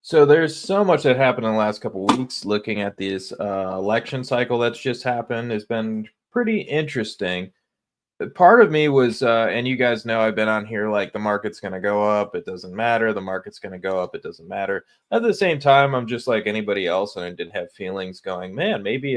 So there's so much that happened in the last couple of weeks. Looking at this election cycle that's just happened has been pretty interesting. Part of me was, and you guys know I've been on here like the market's going to go up, it doesn't matter. The market's going to go up, it doesn't matter. At the same time, I'm just like anybody else, and I did have feelings going, man, maybe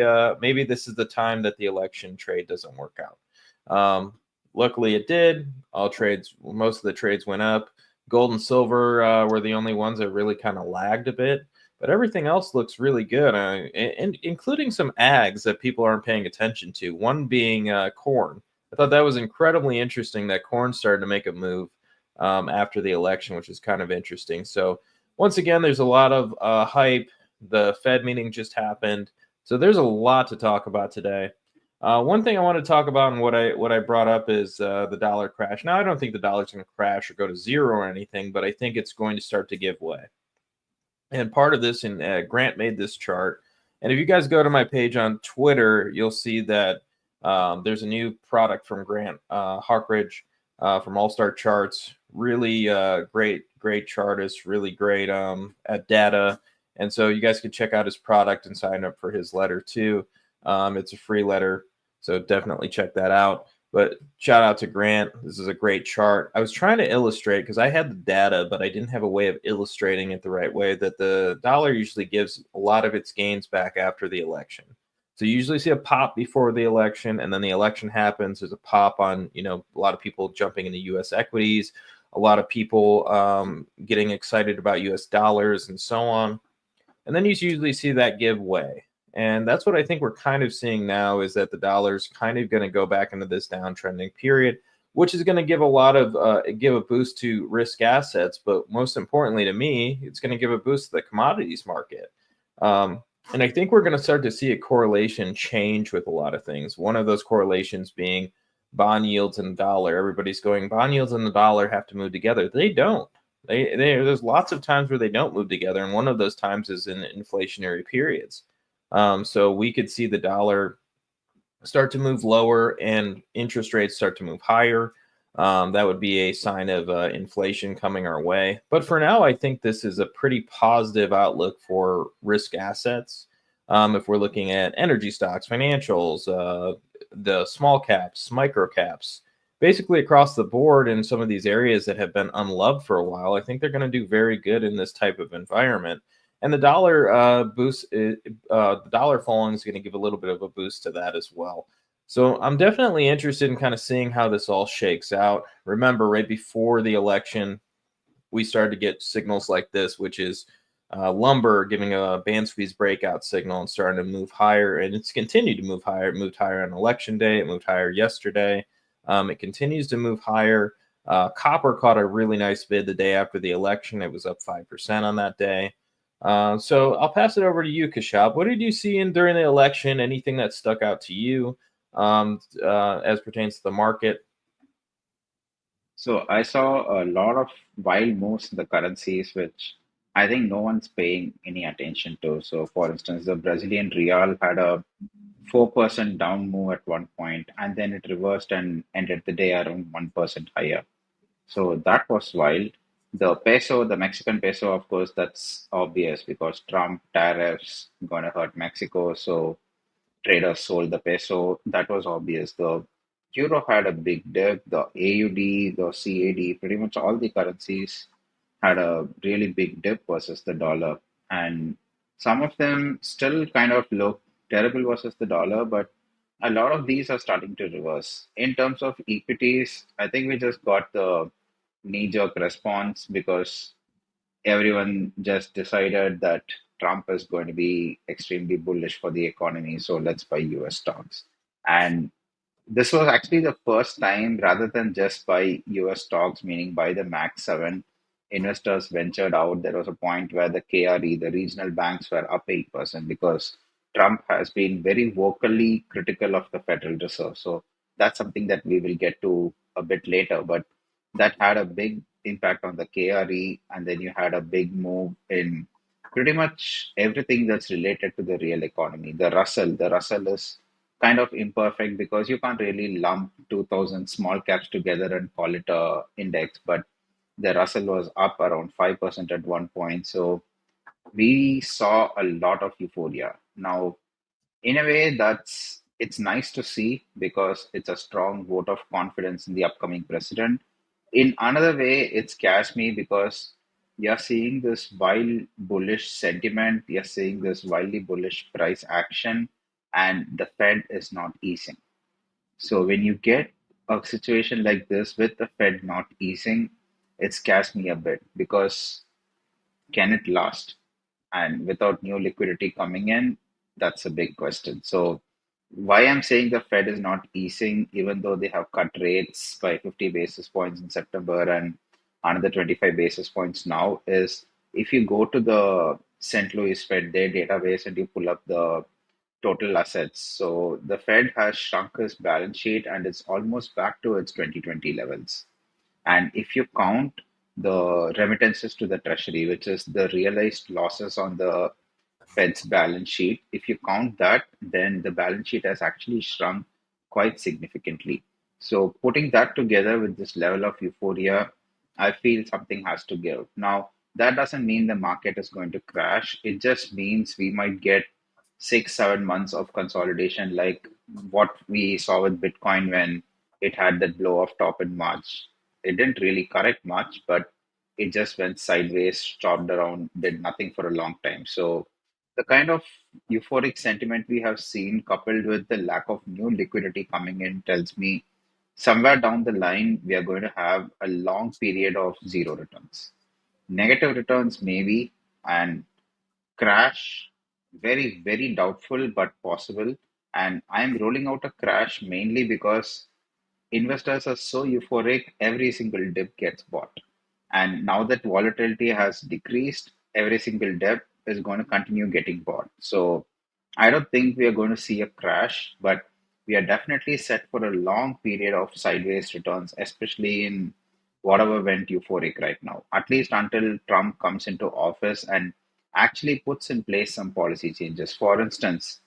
this is the time that the election trade doesn't work out. Luckily, it did. Most of the trades went up. Gold and silver were the only ones that really kind of lagged a bit, but everything else looks really good, and including some ags that people aren't paying attention to. One being corn. I thought that was incredibly interesting that corn started to make a move after the election, which is kind of interesting. So once again, there's a lot of hype. The Fed meeting just happened, so there's a lot to talk about today. One thing I want to talk about and what I brought up is the dollar crash. Now, I don't think the dollar's going to crash or go to zero or anything, but I think it's going to start to give way. And part of this, and Grant made this chart. And if you guys go to my page on Twitter, you'll see that there's a new product from Grant Harkridge from All Star Charts. Really great chartist, really great at data. And so you guys can check out his product and sign up for his letter too. It's a free letter, so definitely check that out. But shout out to Grant. This is a great chart. I was trying to illustrate because I had the data, but I didn't have a way of illustrating it the right way, that the dollar usually gives a lot of its gains back after the election. So you usually see a pop before the election, and then the election happens. There's a pop on, a lot of people jumping into U.S. equities, a lot of people getting excited about U.S. dollars and so on. And then you usually see that give way. And that's what I think we're kind of seeing now, is that the dollar's kind of going to go back into this downtrending period, which is going to give give a boost to risk assets. But most importantly to me, it's going to give a boost to the commodities market. And I think we're going to start to see a correlation change with a lot of things. One of those correlations being bond yields and the dollar. Everybody's going, bond yields and the dollar have to move together. They don't. There's lots of times where they don't move together, and one of those times is in inflationary periods. So we could see the dollar start to move lower and interest rates start to move higher. That would be a sign of inflation coming our way. But for now, I think this is a pretty positive outlook for risk assets. If we're looking at energy stocks, financials, the small caps, micro caps, basically across the board in some of these areas that have been unloved for a while, I think they're going to do very good in this type of environment. And the dollar the dollar falling is going to give a little bit of a boost to that as well. So I'm definitely interested in kind of seeing how this all shakes out. Remember, right before the election, we started to get signals like this, which is lumber giving a band squeeze breakout signal and starting to move higher, and it's continued to move higher. It moved higher on election day. It moved higher yesterday. It continues to move higher. Copper caught a really nice bid the day after the election. It was up 5% on that day. So I'll pass it over to you, Kashab. What did you see during the election? Anything that stuck out to you as pertains to the market? So I saw a lot of wild moves in the currencies, which I think no one's paying any attention to. So, for instance, the Brazilian real had a 4% down move at one point, and then it reversed and ended the day around 1% higher. So that was wild. The peso, the Mexican peso, of course, that's obvious because Trump tariffs gonna hurt Mexico. So traders sold the peso. That was obvious. The euro had a big dip. The AUD, the CAD, pretty much all the currencies had a really big dip versus the dollar. And some of them still kind of look terrible versus the dollar, but a lot of these are starting to reverse. In terms of equities, I think we just got the knee-jerk response because everyone just decided that Trump is going to be extremely bullish for the economy, so let's buy US stocks. And this was actually the first time, rather than just buy US stocks, meaning buy the Max 7, investors ventured out. There was a point where the KRE, the regional banks, were up 8% because Trump has been very vocally critical of the Federal Reserve. So that's something that we will get to a bit later. But that had a big impact on the KRE. And then you had a big move in pretty much everything that's related to the real economy. The Russell is kind of imperfect because you can't really lump 2000 small caps together and call it a index, but the Russell was up around 5% at one point. So we saw a lot of euphoria. Now, in a way, it's nice to see because it's a strong vote of confidence in the upcoming president. In another way, it scares me because you're seeing this wild bullish sentiment, you're seeing this wildly bullish price action, and the Fed is not easing. So when you get a situation like this with the Fed not easing, it scares me a bit because can it last? And without new liquidity coming in, that's a big question. So, why I'm saying the Fed is not easing, even though they have cut rates by 50 basis points in September and another 25 basis points now, is if you go to the St. Louis Fed, their database, and you pull up the total assets. So, the Fed has shrunk its balance sheet and it's almost back to its 2020 levels. And if you count the remittances to the treasury, which is the realized losses on the Fed's balance sheet, if you count that, then the balance sheet has actually shrunk quite significantly. So, putting that together with this level of euphoria, I feel something has to give. Now, that doesn't mean the market is going to crash. It just means we might get 6, 7 months of consolidation, like what we saw with Bitcoin when it had that blow off top in March. It didn't really correct much, but it just went sideways, chopped around, did nothing for a long time. So, the kind of euphoric sentiment we have seen, coupled with the lack of new liquidity coming in, tells me somewhere down the line, we are going to have a long period of zero returns. Negative returns, maybe, and crash, very, very doubtful, but possible. And I'm rolling out a crash mainly because investors are so euphoric, every single dip gets bought. And now that volatility has decreased, every single dip is going to continue getting bought. So I don't think we are going to see a crash, but we are definitely set for a long period of sideways returns, especially in whatever went euphoric right now, at least until Trump comes into office and actually puts in place some policy changes. For instance,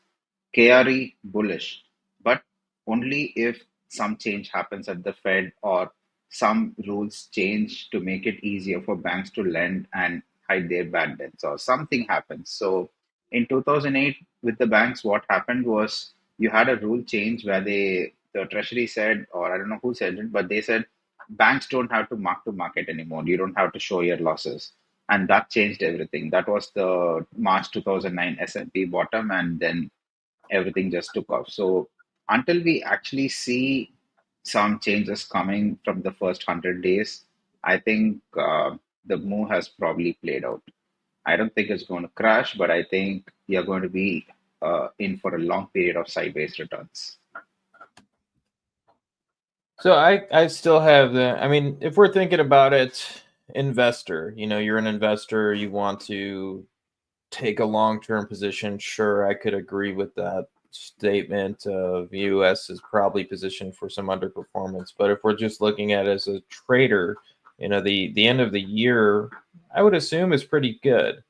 KRE bullish, but only if some change happens at the Fed or some rules change to make it easier for banks to lend and hide their bad debts or something happens. So in 2008 with the banks, what happened was you had a rule change where the treasury said, or I don't know who said it, but they said banks don't have to market anymore. You don't have to show your losses. And that changed everything. That was the March 2009 S&P bottom, and then everything just took off. So until we actually see some changes coming from the first 100 days, I think the move has probably played out. I don't think it's going to crash, but I think we are going to be in for a long period of sideways returns. So I still have the, I mean, if we're thinking about it, investor, you're an investor, you want to take a long-term position. Sure, I could agree with that statement of US is probably positioned for some underperformance. But if we're just looking at it as a trader, the end of the year, I would assume is pretty good.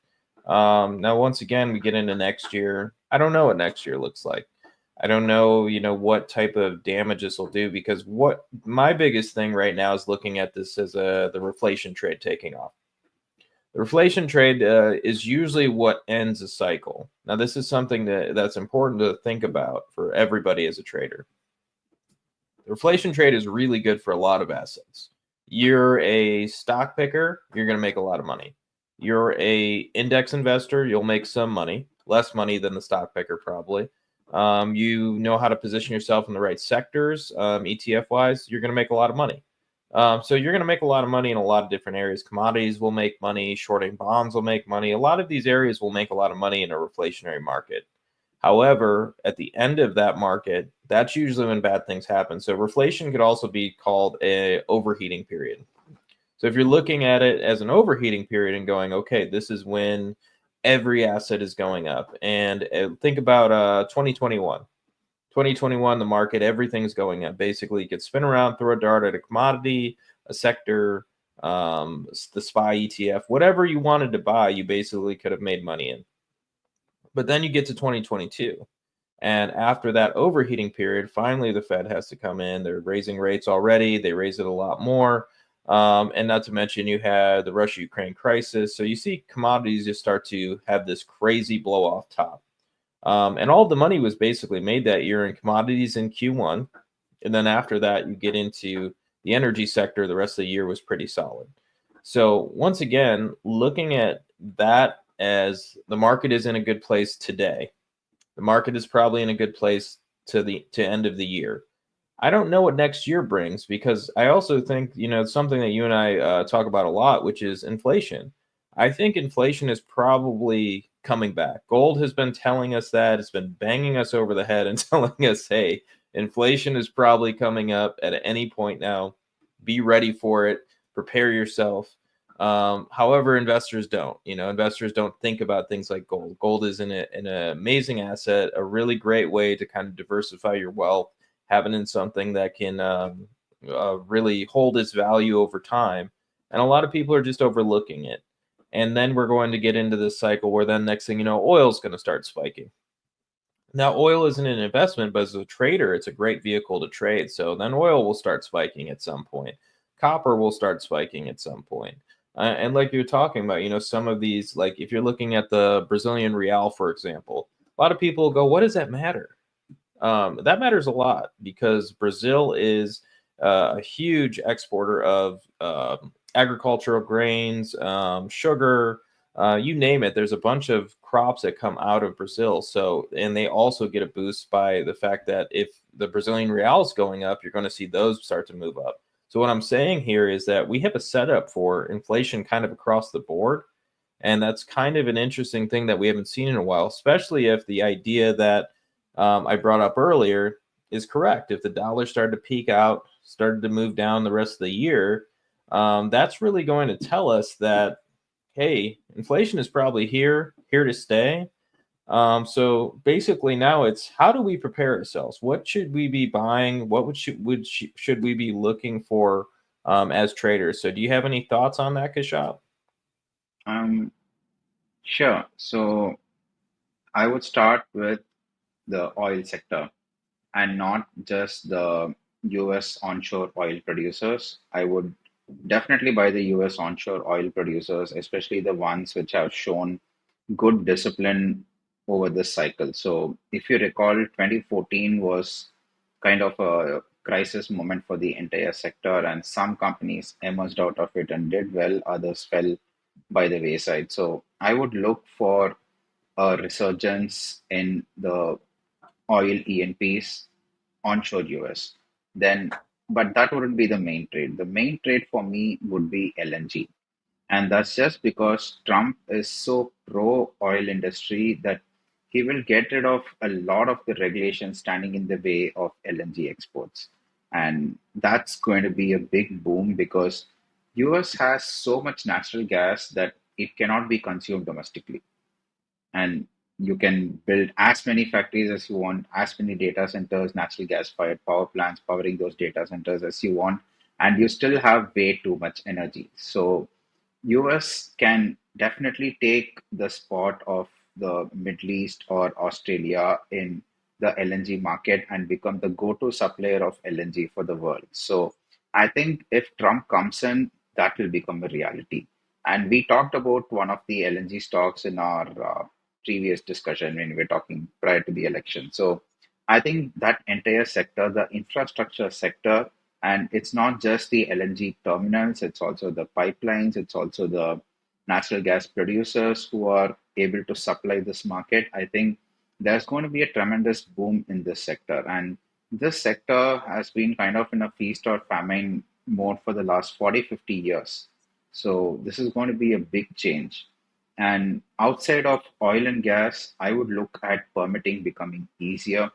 Now, once again, we get into next year. I don't know what next year looks like. I don't know, what type of damage this will do, because what my biggest thing right now is looking at this as the reflation trade taking off. The reflation trade is usually what ends a cycle. Now, this is something that's important to think about for everybody as a trader. The reflation trade is really good for a lot of assets. You're a stock picker, you're going to make a lot of money. You're a index investor, you'll make some money, less money than the stock picker probably. You know how to position yourself in the right sectors, ETF wise, you're going to make a lot of money. So you're going to make a lot of money in a lot of different areas. Commodities will make money, shorting bonds will make money. A lot of these areas will make a lot of money in a reflationary market. However, at the end of that market, that's usually when bad things happen. So reflation could also be called a overheating period. So if you're looking at it as an overheating period and going, okay, this is when every asset is going up. And think about 2021. 2021, the market, everything's going up. Basically, you could spin around, throw a dart at a commodity, a sector, the SPY ETF, whatever you wanted to buy, you basically could have made money in. But then you get to 2022. And after that overheating period, finally the Fed has to come in. They're raising rates already. They raise it a lot more. And not to mention, you had the Russia Ukraine crisis. So you see commodities just start to have this crazy blow off top. And all of the money was basically made that year in commodities in Q1. And then after that, you get into the energy sector. The rest of the year was pretty solid. So once again, looking at that as the market is in a good place today, the market is probably in a good place to end of the year. I don't know what next year brings because I also think, it's something that you and I talk about a lot, which is inflation. I think inflation is probably coming back. Gold has been telling us that. It's been banging us over the head and telling us, hey, inflation is probably coming up at any point now. Be ready for it. Prepare yourself. However, investors don't. Investors don't think about things like gold. Gold is an amazing asset, a really great way to kind of diversify your wealth, have it in something that can really hold its value over time. And a lot of people are just overlooking it. And then we're going to get into this cycle where then next thing you know, oil is going to start spiking. Now, oil isn't an investment, but as a trader, it's a great vehicle to trade. So then oil will start spiking at some point. Copper will start spiking at some point. And like you're talking about, some of these, like if you're looking at the Brazilian real, for example, a lot of people go, what does that matter? That matters a lot because Brazil is a huge exporter of agricultural grains, sugar, you name it. There's a bunch of crops that come out of Brazil. So, and they also get a boost by the fact that if the Brazilian real is going up, you're going to see those start to move up. So, what I'm saying here is that we have a setup for inflation kind of across the board. And that's kind of an interesting thing that we haven't seen in a while, especially if the idea that I brought up earlier is correct. If the dollar started to peak out, started to move down the rest of the year, that's really going to tell us that, hey, inflation is probably here to stay. So basically, now it's how do we prepare ourselves? What should we be buying? What should we be looking for as traders? So, do you have any thoughts on that, Kashab? Um, sure. So I would start with the oil sector and not just the US onshore oil producers. I would definitely buy the US onshore oil producers, especially the ones which have shown good discipline over this cycle. So, if you recall, 2014 was kind of a crisis moment for the entire sector, and some companies emerged out of it and did well, others fell by the wayside. So, I would look for a resurgence in the oil E&Ps onshore US. Then, but that wouldn't be the main trade. The main trade for me would be LNG. And that's just because Trump is so pro oil industry that he will get rid of a lot of the regulations standing in the way of LNG exports. And that's going to be a big boom because US has so much natural gas that it cannot be consumed domestically, and you can build as many factories as you want, as many data centers, natural gas fired power plants powering those data centers as you want, and you still have way too much energy. So US can definitely take the spot of the Middle East or Australia in the LNG market and become the go-to supplier of LNG for the world. So I think if Trump comes in, that will become a reality. And we talked about one of the LNG stocks in our previous discussion when we were talking prior to the election. So I think that entire sector, the infrastructure sector, and it's not just the LNG terminals, it's also the pipelines, it's also the natural gas producers who are able to supply this market. I think there's going to be a tremendous boom in this sector. And this sector has been kind of in a feast or famine mode for the last 40, 50 years. So this is going to be a big change. And outside of oil and gas, I would look at permitting becoming easier.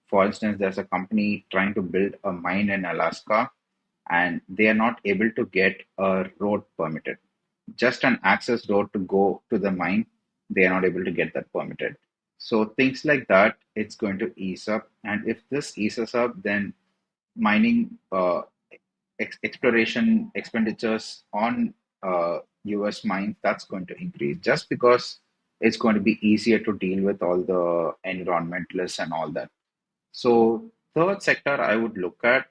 For instance, there's a company trying to build a mine in Alaska, and they are not able to get a road permitted. Just an access road to go to the mine, they are not able to get that permitted. So things like that, it's going to ease up. And if this eases up, then mining exploration expenditures on US mines, that's going to increase just because it's going to be easier to deal with all the environmentalists and all that. So third sector I would look at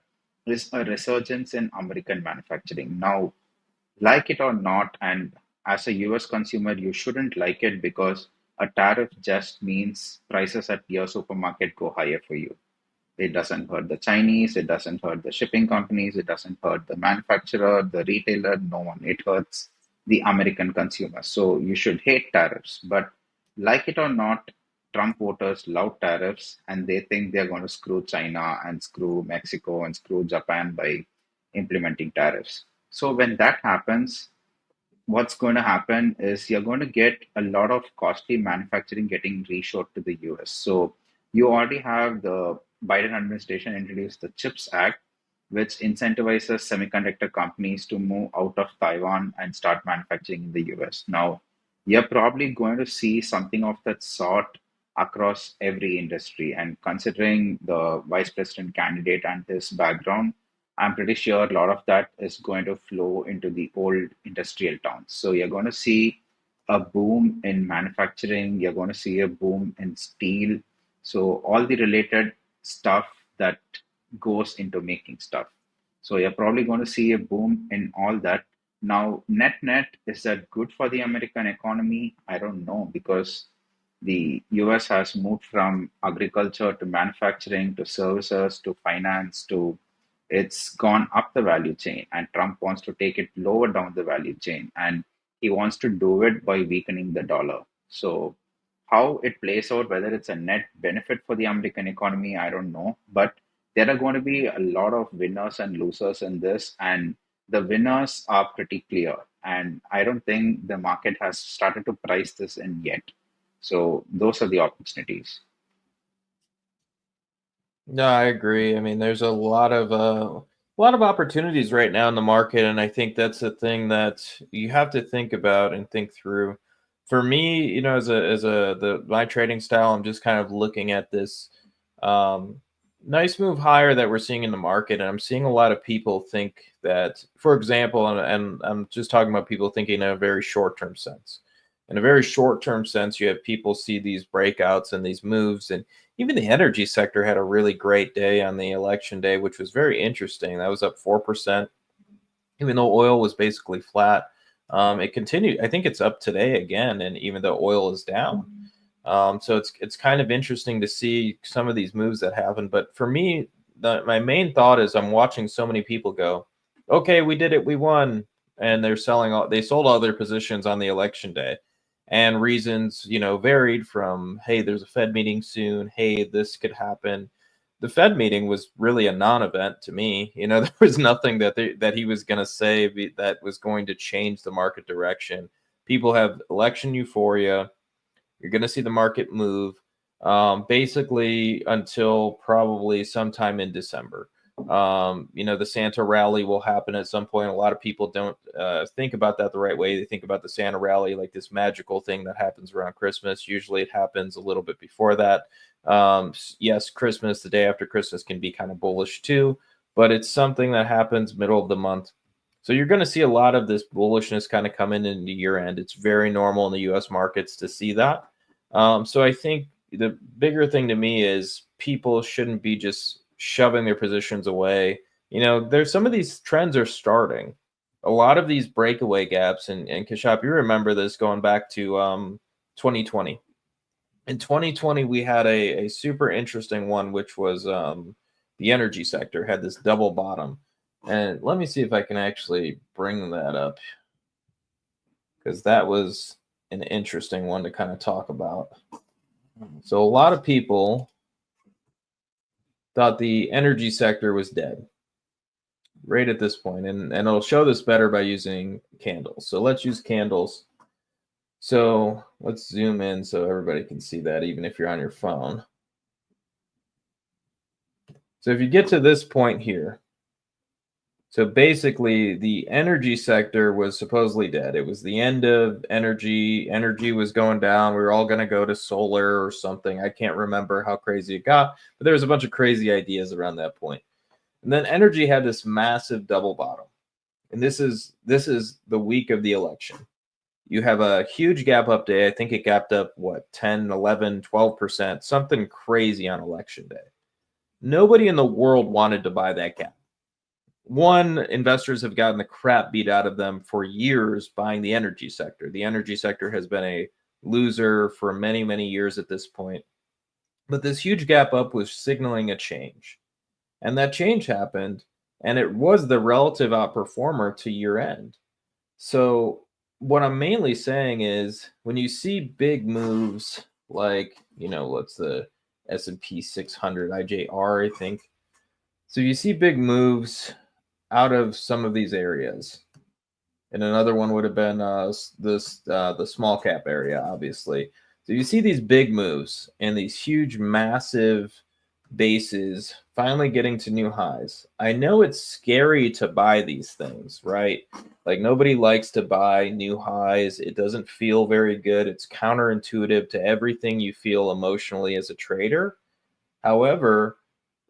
is a resurgence in American manufacturing. Now, like it or not, and as a US consumer, you shouldn't like it because a tariff just means prices at your supermarket go higher for you. It doesn't hurt the Chinese, it doesn't hurt the shipping companies, it doesn't hurt the manufacturer, the retailer, no one. It hurts the American consumer. So you should hate tariffs. But like it or not, Trump voters love tariffs and they think they're going to screw China and screw Mexico and screw Japan by implementing tariffs. So when that happens, what's going to happen is you're going to get a lot of costly manufacturing getting reshored to the US. So you already have the Biden administration introduced the CHIPS Act, which incentivizes semiconductor companies to move out of Taiwan and start manufacturing in the US. Now, you're probably going to see something of that sort across every industry. And considering the vice president candidate and his background, I'm pretty sure a lot of that is going to flow into the old industrial towns. So you're going to see a boom in manufacturing, you're going to see a boom in steel. So all the related stuff that goes into making stuff. So you're probably going to see a boom in all that. Now, net, is that good for the American economy? I don't know because the US has moved from agriculture to manufacturing to services to finance to it's gone up the value chain, and Trump wants to take it lower down the value chain, and he wants to do it by weakening the dollar. So, how it plays out, whether it's a net benefit for the American economy, I don't know. But there are going to be a lot of winners and losers in this, and the winners are pretty clear. And I don't think the market has started to price this in yet. So, those are the opportunities. No, I agree. I mean, there's a lot of opportunities right now in the market, and I think that's a thing that you have to think about and think through. For me, as a the my trading style, I'm just kind of looking at this nice move higher that we're seeing in the market, and I'm seeing a lot of people think that, for example, and I'm just talking about people thinking in a very short-term sense. In a very short-term sense, you have people see these breakouts and these moves, and even the energy sector had a really great day on the election day, which was very interesting. That was up 4%, even though oil was basically flat. It continued. I think it's up today again, and even though oil is down. So it's kind of interesting to see some of these moves that happen. But for me, my main thought is I'm watching so many people go, okay, we did it, we won, and they sold all their positions on the election day, and reasons varied from, hey, there's a Fed meeting soon, hey, this could happen. The Fed meeting was really a non-event to me. There was nothing that he was going to say that was going to change the market direction. People have election euphoria. You're going to see the market move basically until probably sometime in December. The Santa rally will happen at some point. A lot of people don't think about that the right way. They think about the Santa rally like this magical thing that happens around Christmas. Usually it happens a little bit before that. Yes, Christmas, the day after Christmas can be kind of bullish too, but it's something that happens middle of the month. So you're going to see a lot of this bullishness kind of come into year end. It's very normal in the U.S. markets to see that. So I think the bigger thing to me is people shouldn't be just shoving their positions away. There's some of these trends are starting. A lot of these breakaway gaps, and Kashop, you remember this going back to 2020. In 2020, we had a super interesting one, which was the energy sector had this double bottom. And let me see if I can actually bring that up, because that was an interesting one to kind of talk about. So a lot of people thought the energy sector was dead right at this point, and it'll show this better by using candles. So let's use candles. So let's zoom in so everybody can see that, even if you're on your phone. So if you get to this point here, so basically the energy sector was supposedly dead. It was the end of energy. Energy was going down. We were all going to go to solar or something. I can't remember how crazy it got, but there was a bunch of crazy ideas around that point. And then energy had this massive double bottom. And this is the week of the election. You have a huge gap up day. I think it gapped up, 10, 11, 12%, something crazy on election day. Nobody in the world wanted to buy that gap. one, investors have gotten the crap beat out of them for years buying the energy sector. The energy sector has been a loser for many, many years at this point. But this huge gap up was signaling a change. And that change happened, and it was the relative outperformer to year end. So, what I'm mainly saying is when you see big moves like, what's the S&P 600 IJR, I think. So, you see big moves out of some of these areas. And another one would have been the small cap area, obviously. So you see these big moves and these huge, massive bases finally getting to new highs. I know it's scary to buy these things, right? Like nobody likes to buy new highs. It doesn't feel very good. It's counterintuitive to everything you feel emotionally as a trader. However,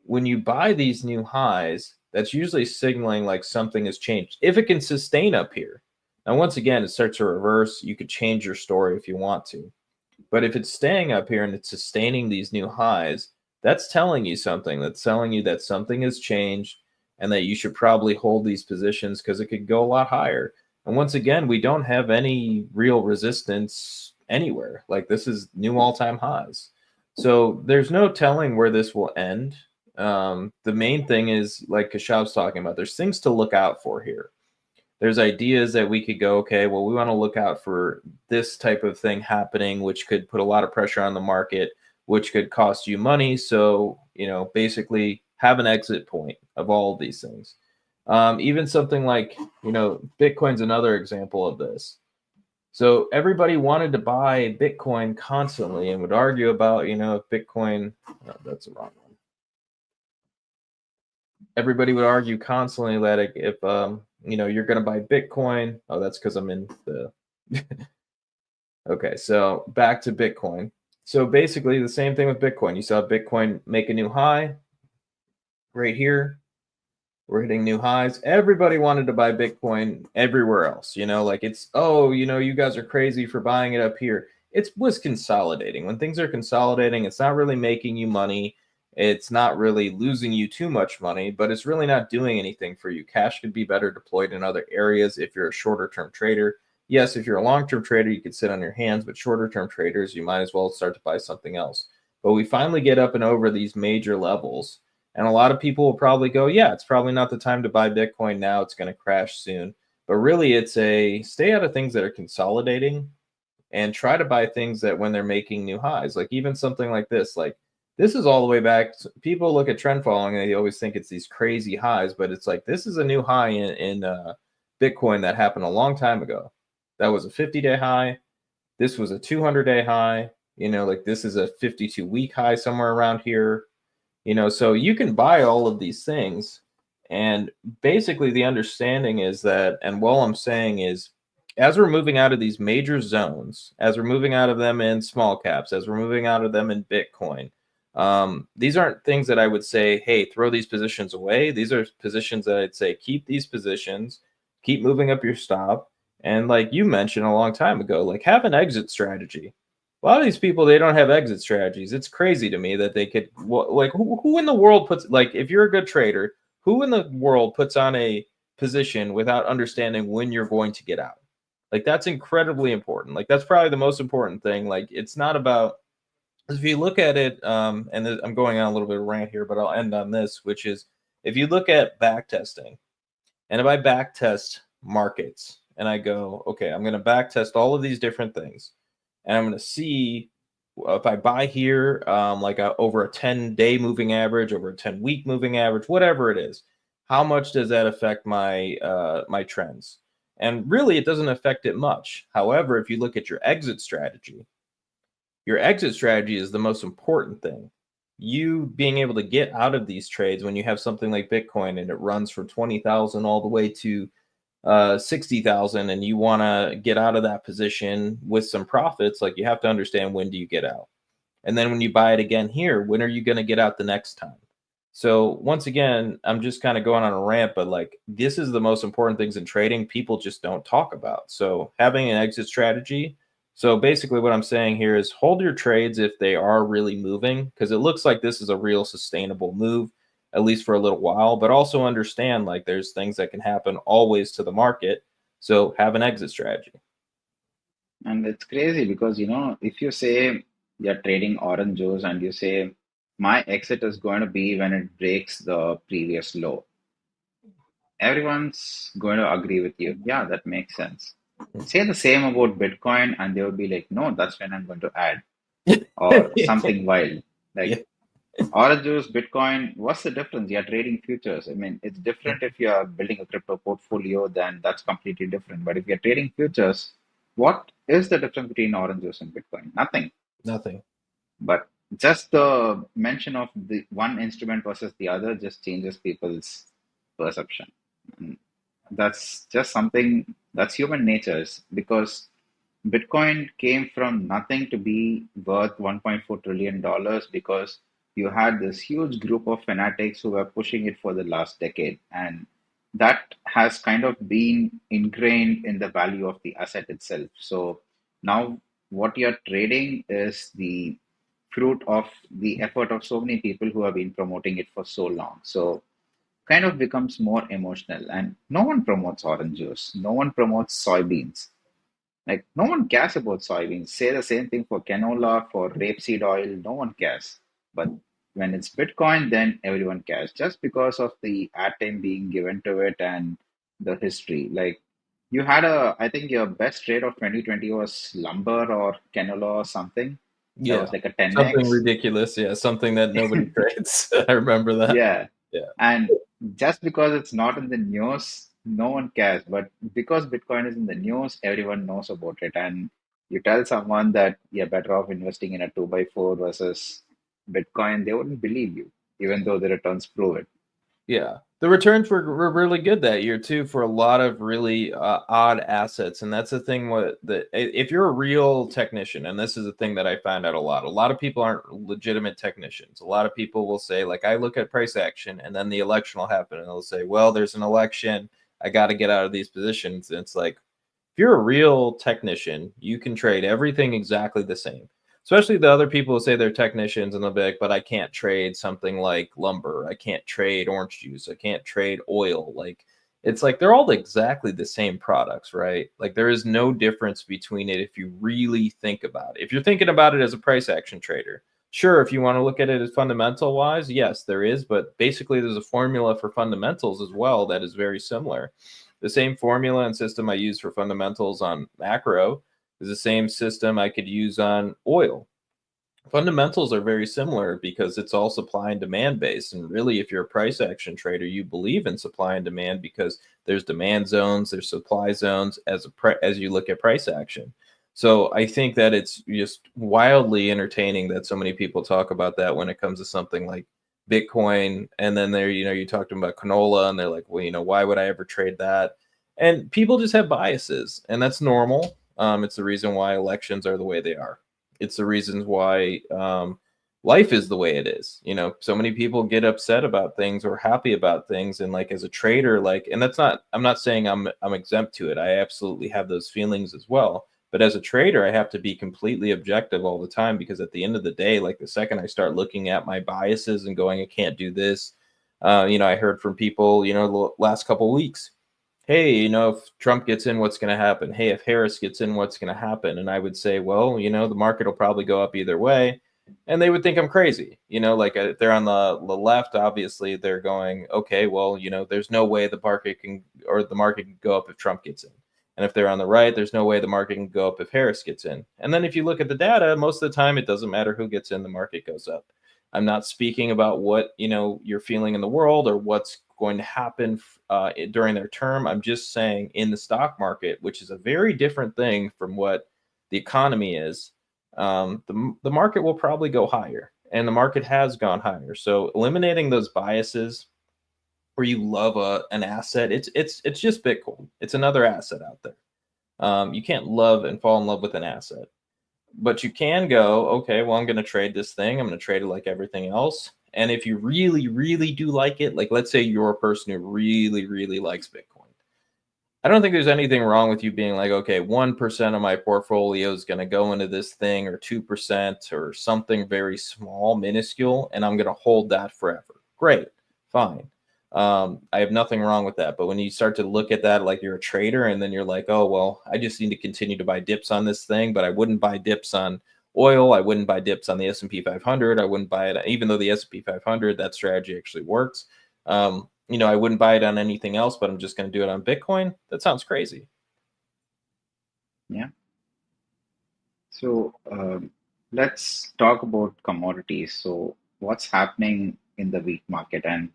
when you buy these new highs, that's usually signaling like something has changed. If it can sustain up here. Now, once again, it starts to reverse. You could change your story if you want to. But if it's staying up here and it's sustaining these new highs, that's telling you something. That's telling you that something has changed and that you should probably hold these positions because it could go a lot higher. And once again, we don't have any real resistance anywhere. Like this is new all-time highs. So there's no telling where this will end. The main thing is, like Kashab's talking about, there's things to look out for here. There's ideas that we could go, okay, well, we want to look out for this type of thing happening, which could put a lot of pressure on the market, which could cost you money. So, basically have an exit point of all of these things. Even something like, Bitcoin's another example of this. So everybody wanted to buy Bitcoin constantly and would argue about, if Bitcoin, oh, that's the wrong one. Everybody would argue constantly that if you're going to buy Bitcoin, oh, that's because I'm in the okay, so back to Bitcoin. So basically the same thing with Bitcoin. You saw Bitcoin make a new high right here. We're hitting new highs. Everybody wanted to buy Bitcoin everywhere else, like it's, oh, you guys are crazy for buying it up here. It was consolidating. When things are consolidating, it's not really making you money. It's not really losing you too much money, but it's really not doing anything for you. Cash could be better deployed in other areas if you're a shorter term trader. Yes, if you're a long term trader, you could sit on your hands, but shorter term traders, you might as well start to buy something else. But we finally get up and over these major levels. And a lot of people will probably go, yeah, it's probably not the time to buy Bitcoin now. It's going to crash soon. But really, it's a stay out of things that are consolidating and try to buy things that when they're making new highs, like even something like this is all the way back. People look at trend following and they always think it's these crazy highs, but it's like this is a new high in Bitcoin that happened a long time ago. That was a 50-day high. This was a 200-day high. Like this is a 52-week high somewhere around here. So you can buy all of these things. And basically the understanding is that, and what I'm saying is, as we're moving out of these major zones, as we're moving out of them in small caps, as we're moving out of them in Bitcoin, these aren't things that I would say, hey, throw these positions away. These are positions that I'd say, keep these positions, keep moving up your stop. And like you mentioned a long time ago, like have an exit strategy. A lot of these people, they don't have exit strategies. It's crazy to me that they could, like, who in the world puts, like, if you're a good trader, who in the world puts on a position without understanding when you're going to get out? Like, that's incredibly important. Like, that's probably the most important thing. Like, it's not about, if you look at it, and I'm going on a little bit of a rant here, but I'll end on this, which is if you look at back testing, and if I back test markets and I go, okay, I'm going to back test all of these different things and I'm going to see if I buy here, over a 10-day moving average, over a 10-week moving average, whatever it is, how much does that affect my my trends? And really, it doesn't affect it much. However, if you look at your exit strategy, your exit strategy is the most important thing. You being able to get out of these trades when you have something like Bitcoin and it runs from 20,000 all the way to 60,000 and you want to get out of that position with some profits, like you have to understand when do you get out. And then when you buy it again here, when are you going to get out the next time? So once again, I'm just kind of going on a rant, but like this is the most important things in trading people just don't talk about. So having an exit strategy. So basically what I'm saying here is hold your trades if they are really moving, because it looks like this is a real sustainable move. at least for a little while, but also understand like there's things that can happen always to the market. So have an exit strategy. And it's crazy because, if you say you're trading orange juice and you say my exit is going to be when it breaks the previous low, everyone's going to agree with you. Yeah, that makes sense. Say the same about Bitcoin, and they will be like, no, that's when I'm going to add, or something wild. Yeah. Like orange juice, Bitcoin, what's the difference? You're trading futures. I mean, it's different if you're building a crypto portfolio, then that's completely different. But if you're trading futures, what is the difference between orange juice and Bitcoin? Nothing. Nothing. But just the mention of the one instrument versus the other just changes people's perception. And that's just something that's human nature because Bitcoin came from nothing to be worth $1.4 trillion because you had this huge group of fanatics who were pushing it for the last decade. And that has kind of been ingrained in the value of the asset itself. So now what you're trading is the fruit of the effort of so many people who have been promoting it for so long. So kind of becomes more emotional. And no one promotes orange juice, no one promotes soybeans. Like no one cares about soybeans. Say the same thing for canola, for rapeseed oil. No one cares. But when it's Bitcoin, then everyone cares just because of the airtime being given to it and the history. Like you had I think your best trade of 2020 was lumber or canola or something. That Yeah. was like a Something 10x. ridiculous. Yeah. Something that nobody trades. I remember that. Yeah. Yeah. And just because it's not in the news, no one cares. But because Bitcoin is in the news, everyone knows about it. And you tell someone that you're better off investing in a 2 by 4 versus Bitcoin, they wouldn't believe you, even though the returns prove it. Yeah. The returns were really good that year too for a lot of really odd assets. And that's the thing if you're a real technician, and this is a thing that I find out a lot of people aren't legitimate technicians. A lot of people will say, like, I look at price action and then the election will happen and they'll say, well, there's an election. I got to get out of these positions. And it's like, if you're a real technician, you can trade everything exactly the same. Especially the other people who say they're technicians and they'll be like, but I can't trade something like lumber. I can't trade orange juice. I can't trade oil. Like, it's like they're all exactly the same products, right? Like, there is no difference between it if you really think about it. If you're thinking about it as a price action trader, sure, if you want to look at it as fundamental wise, yes, there is. But basically, there's a formula for fundamentals as well that is very similar. The same formula and system I use for fundamentals on macro is the same system I could use on oil. Fundamentals are very similar because it's all supply and demand based. And really, if you're a price action trader, you believe in supply and demand because there's demand zones, there's supply zones as you look at price action. So I think that it's just wildly entertaining that so many people talk about that when it comes to something like Bitcoin. And then you talked about canola and they're like, well, why would I ever trade that? And people just have biases, and that's normal. It's the reason why elections are the way they are. It's the reasons why life is the way it is. So many people get upset about things or happy about things, and like as a trader, like, and that's not. I'm not saying I'm exempt to it. I absolutely have those feelings as well. But as a trader, I have to be completely objective all the time because at the end of the day, like the second I start looking at my biases and going, I can't do this. I heard from people, the last couple of weeks, hey, if Trump gets in, what's going to happen? Hey, if Harris gets in, what's going to happen? And I would say, well, the market will probably go up either way. And they would think I'm crazy. Like if they're on the left, obviously they're going, okay, well, there's no way the market can go up if Trump gets in. And if they're on the right, there's no way the market can go up if Harris gets in. And then if you look at the data, most of the time, it doesn't matter who gets in, the market goes up. I'm not speaking about what you're feeling in the world or what's going to happen during their term. I'm just saying in the stock market, which is a very different thing from what the economy is. The market will probably go higher, and the market has gone higher. So eliminating those biases where you love an asset, it's just Bitcoin. It's another asset out there. You can't love and fall in love with an asset, but you can go, okay, well, I'm going to trade this thing. I'm going to trade it like everything else. And if you really, really do like it, like let's say you're a person who really, really likes Bitcoin. I don't think there's anything wrong with you being like, okay, 1% of my portfolio is going to go into this thing, or 2%, or something very small, minuscule, and I'm going to hold that forever. Great, fine. I have nothing wrong with that. But when you start to look at that like you're a trader, and then you're like, oh, well, I just need to continue to buy dips on this thing, but I wouldn't buy dips on oil. I wouldn't buy dips on the S&P 500. I wouldn't buy it, even though the S&P 500, that strategy actually works. I wouldn't buy it on anything else, but I'm just going to do it on Bitcoin. That sounds crazy. Yeah. So let's talk about commodities. So what's happening in the wheat market? And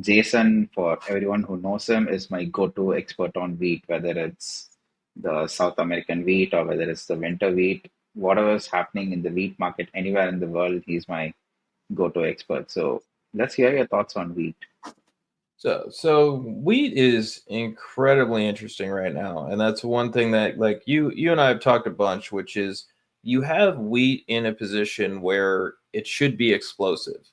Jason, for everyone who knows him, is my go-to expert on wheat, whether it's the South American wheat or whether it's the winter wheat. Whatever's happening in the wheat market anywhere in the world, he's my go-to expert. So let's hear your thoughts on wheat. So wheat is incredibly interesting right now, and that's one thing that like you and I have talked a bunch, which is you have wheat in a position where it should be explosive.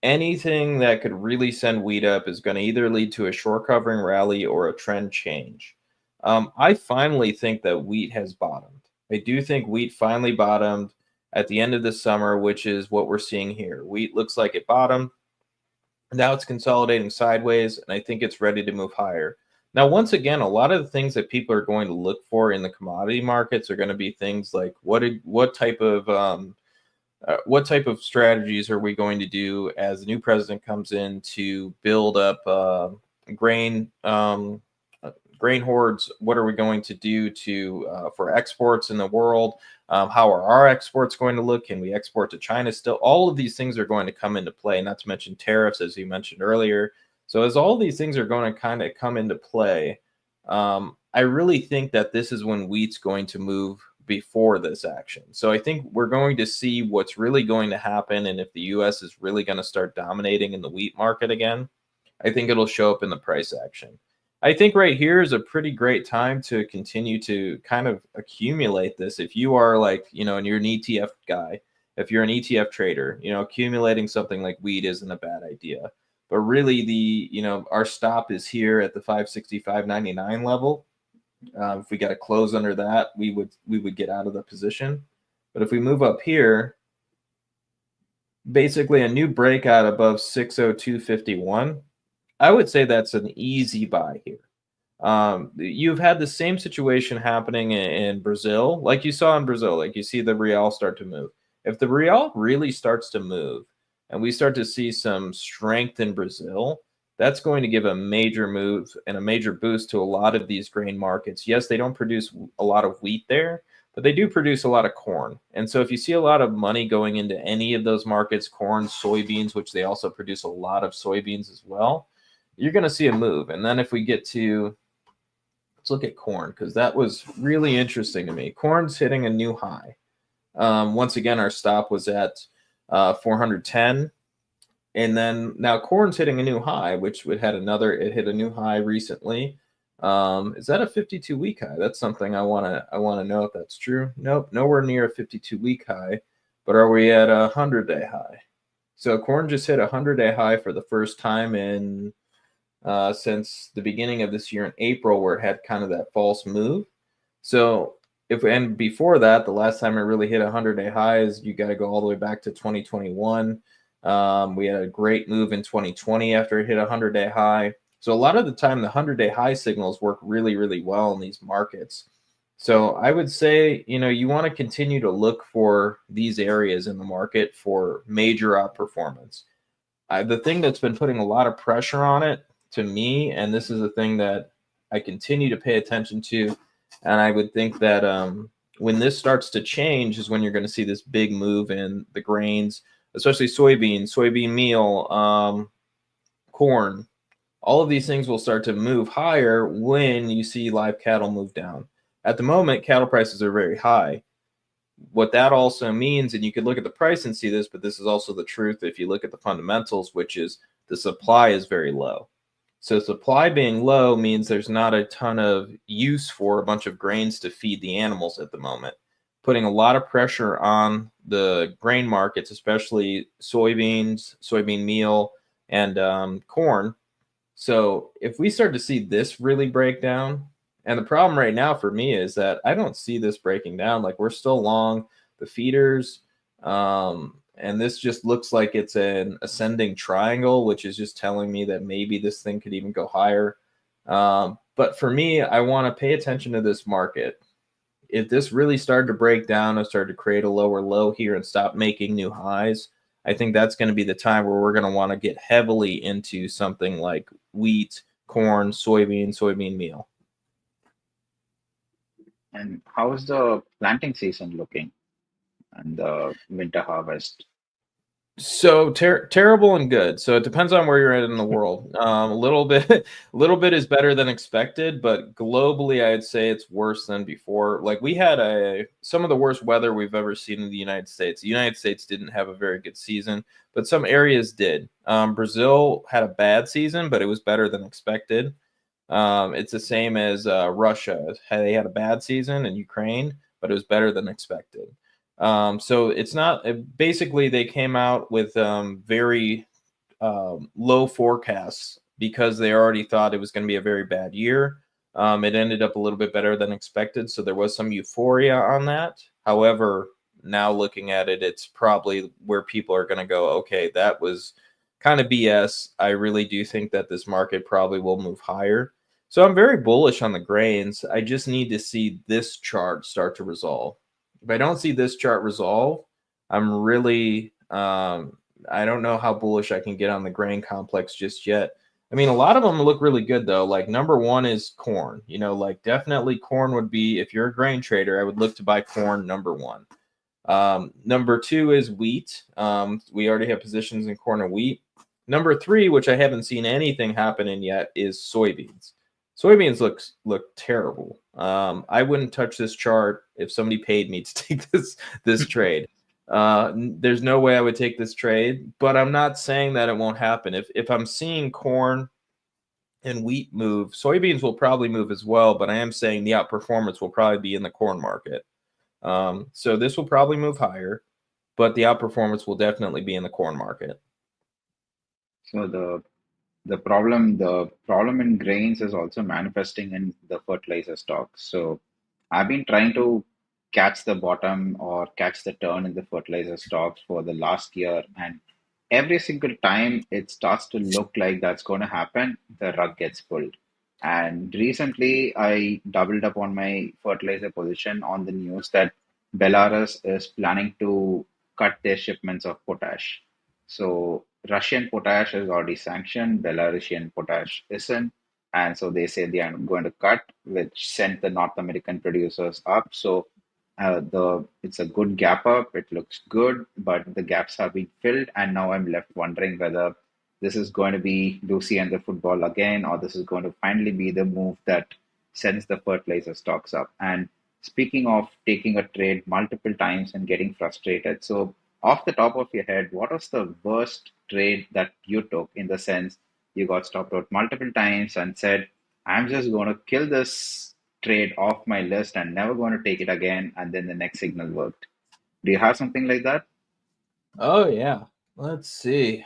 Anything that could really send wheat up is going to either lead to a short covering rally or a trend change. I finally think that wheat has bottomed. I do think wheat finally bottomed at the end of the summer, which is what we're seeing here. Wheat looks like it bottomed. Now it's consolidating sideways, and I think it's ready to move higher. Now, once again, a lot of the things that people are going to look for in the commodity markets are going to be things like what type of strategies are we going to do as the new president comes in to build up grain grain hoards? What are we going to do to for exports in the world? How are our exports going to look? Can we export to China still? All of these things are going to come into play, not to mention tariffs, as you mentioned earlier. So as all these things are going to kind of come into play, I really think that this is when wheat's going to move before this action. So I think we're going to see what's really going to happen, and if the US is really going to start dominating in the wheat market again, I think it'll show up in the price action. I think right here is a pretty great time to continue to kind of accumulate this. If you are like, and you're an ETF guy, if you're an ETF trader, accumulating something like wheat isn't a bad idea. But really, our stop is here at the 565.99 level. If we got a close under that, we would get out of the position. But if we move up here, basically a new breakout above 602.51, I would say that's an easy buy here. You've had the same situation happening in Brazil, like you saw in Brazil, like you see the real start to move. If the real really starts to move and we start to see some strength in Brazil, that's going to give a major move and a major boost to a lot of these grain markets. Yes, they don't produce a lot of wheat there, but they do produce a lot of corn. And so if you see a lot of money going into any of those markets, corn, soybeans, which they also produce a lot of soybeans as well, you're going to see a move. And then if we get to, let's look at corn, because that was really interesting to me. Corn's hitting a new high. Once again, our stop was at 410. And then now corn's hitting a new high, which it hit a new high recently. Is that a 52-week high? That's something I want to know if that's true. Nope, nowhere near a 52-week high, but are we at a 100-day high? So corn just hit a 100-day high for the first time in since the beginning of this year in April, where it had kind of that false move. So and before that, the last time it really hit a 100-day high is you got to go all the way back to 2021. We had a great move in 2020 after it hit a 100-day high. So a lot of the time, the 100-day high signals work really, really well in these markets. So I would say, you want to continue to look for these areas in the market for major outperformance. The thing that's been putting a lot of pressure on it to me, and this is a thing that I continue to pay attention to, and I would think that when this starts to change is when you're going to see this big move in the grains, especially soybean meal, corn. All of these things will start to move higher when you see live cattle move down. At the moment, cattle prices are very high. What that also means, and you could look at the price and see this, but this is also the truth if you look at the fundamentals, which is the supply is very low. So supply being low means there's not a ton of use for a bunch of grains to feed the animals at the moment, putting a lot of pressure on the grain markets, especially soybeans, soybean meal, and corn. So if we start to see this really break down, and the problem right now for me is that I don't see this breaking down. Like we're still long the feeders, and this just looks like it's an ascending triangle, which is just telling me that maybe this thing could even go higher. But for me, I want to pay attention to this market. If this really started to break down and started to create a lower low here and stop making new highs, I think that's going to be the time where we're going to want to get heavily into something like wheat, corn, soybean meal. And how's the planting season looking and the winter harvest? So terrible and good. So it depends on where you're at in the world. A little bit, a little bit is better than expected, but globally, I'd say it's worse than before. Like we had some of the worst weather we've ever seen in the United States. The United States didn't have a very good season, but some areas did. Brazil had a bad season, but it was better than expected. It's the same as Russia. They had a bad season, and Ukraine, but it was better than expected. So it's not basically they came out with very low forecasts because they already thought it was going to be a very bad year. It ended up a little bit better than expected, so there was some euphoria on that. However, now looking at it, it's probably where people are going to go, okay, that was kind of BS. I really do think that this market probably will move higher. So I'm very bullish on the grains. I just need to see this chart start to resolve. If I don't see this chart resolve, I'm really I don't know how bullish I can get on the grain complex just yet. I mean, a lot of them look really good though. Like number one is corn. You know, like definitely corn would be, if you're a grain trader, I would look to buy corn number one. Number two is wheat. We already have positions in corn and wheat. Number three, which I haven't seen anything happening yet, is soybeans. Soybeans look terrible. I wouldn't touch this chart if somebody paid me to take this trade. There's no way I would take this trade, but I'm not saying that it won't happen. If I'm seeing corn and wheat move, soybeans will probably move as well, but I am saying the outperformance will probably be in the corn market. So this will probably move higher, but the outperformance will definitely be in the corn market. So the problem in grains is also manifesting in the fertilizer stocks. So I've been trying to catch the bottom or catch the turn in the fertilizer stocks for the last year, and every single time it starts to look like that's going to happen, the rug gets pulled. And recently, I doubled up on my fertilizer position on the news that Belarus is planning to cut their shipments of potash. So Russian potash is already sanctioned, Belarusian potash isn't. And so they say they are going to cut, which sent the North American producers up. So the it's a good gap up. It looks good, but the gaps have been filled, and now I'm left wondering whether this is going to be Lucy and the football again, or this is going to finally be the move that sends the fertilizer stocks up. And speaking of taking a trade multiple times and getting frustrated, so off the top of your head, what was the worst trade that you took in the sense you got stopped out multiple times and said, I'm just going to kill this trade off my list and never going to take it again, and then the next signal worked? Do you have something like that? Oh yeah. Let's see.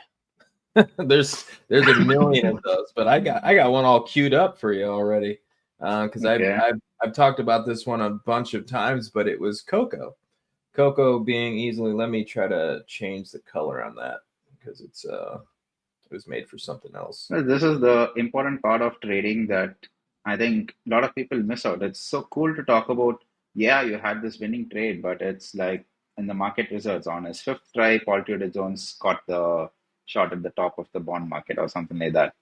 There's a million of those, but I got one all queued up for you already. Because Okay. I've talked about this one a bunch of times, but it was cocoa. Cocoa being easily. Let me try to change the color on that because it was made for something else. Well, this is the important part of trading that I think a lot of people miss out. It's so cool to talk about, yeah, you had this winning trade, but it's like in the market results on his fifth try, Paul Tudor Jones caught the shot at the top of the bond market or something like that.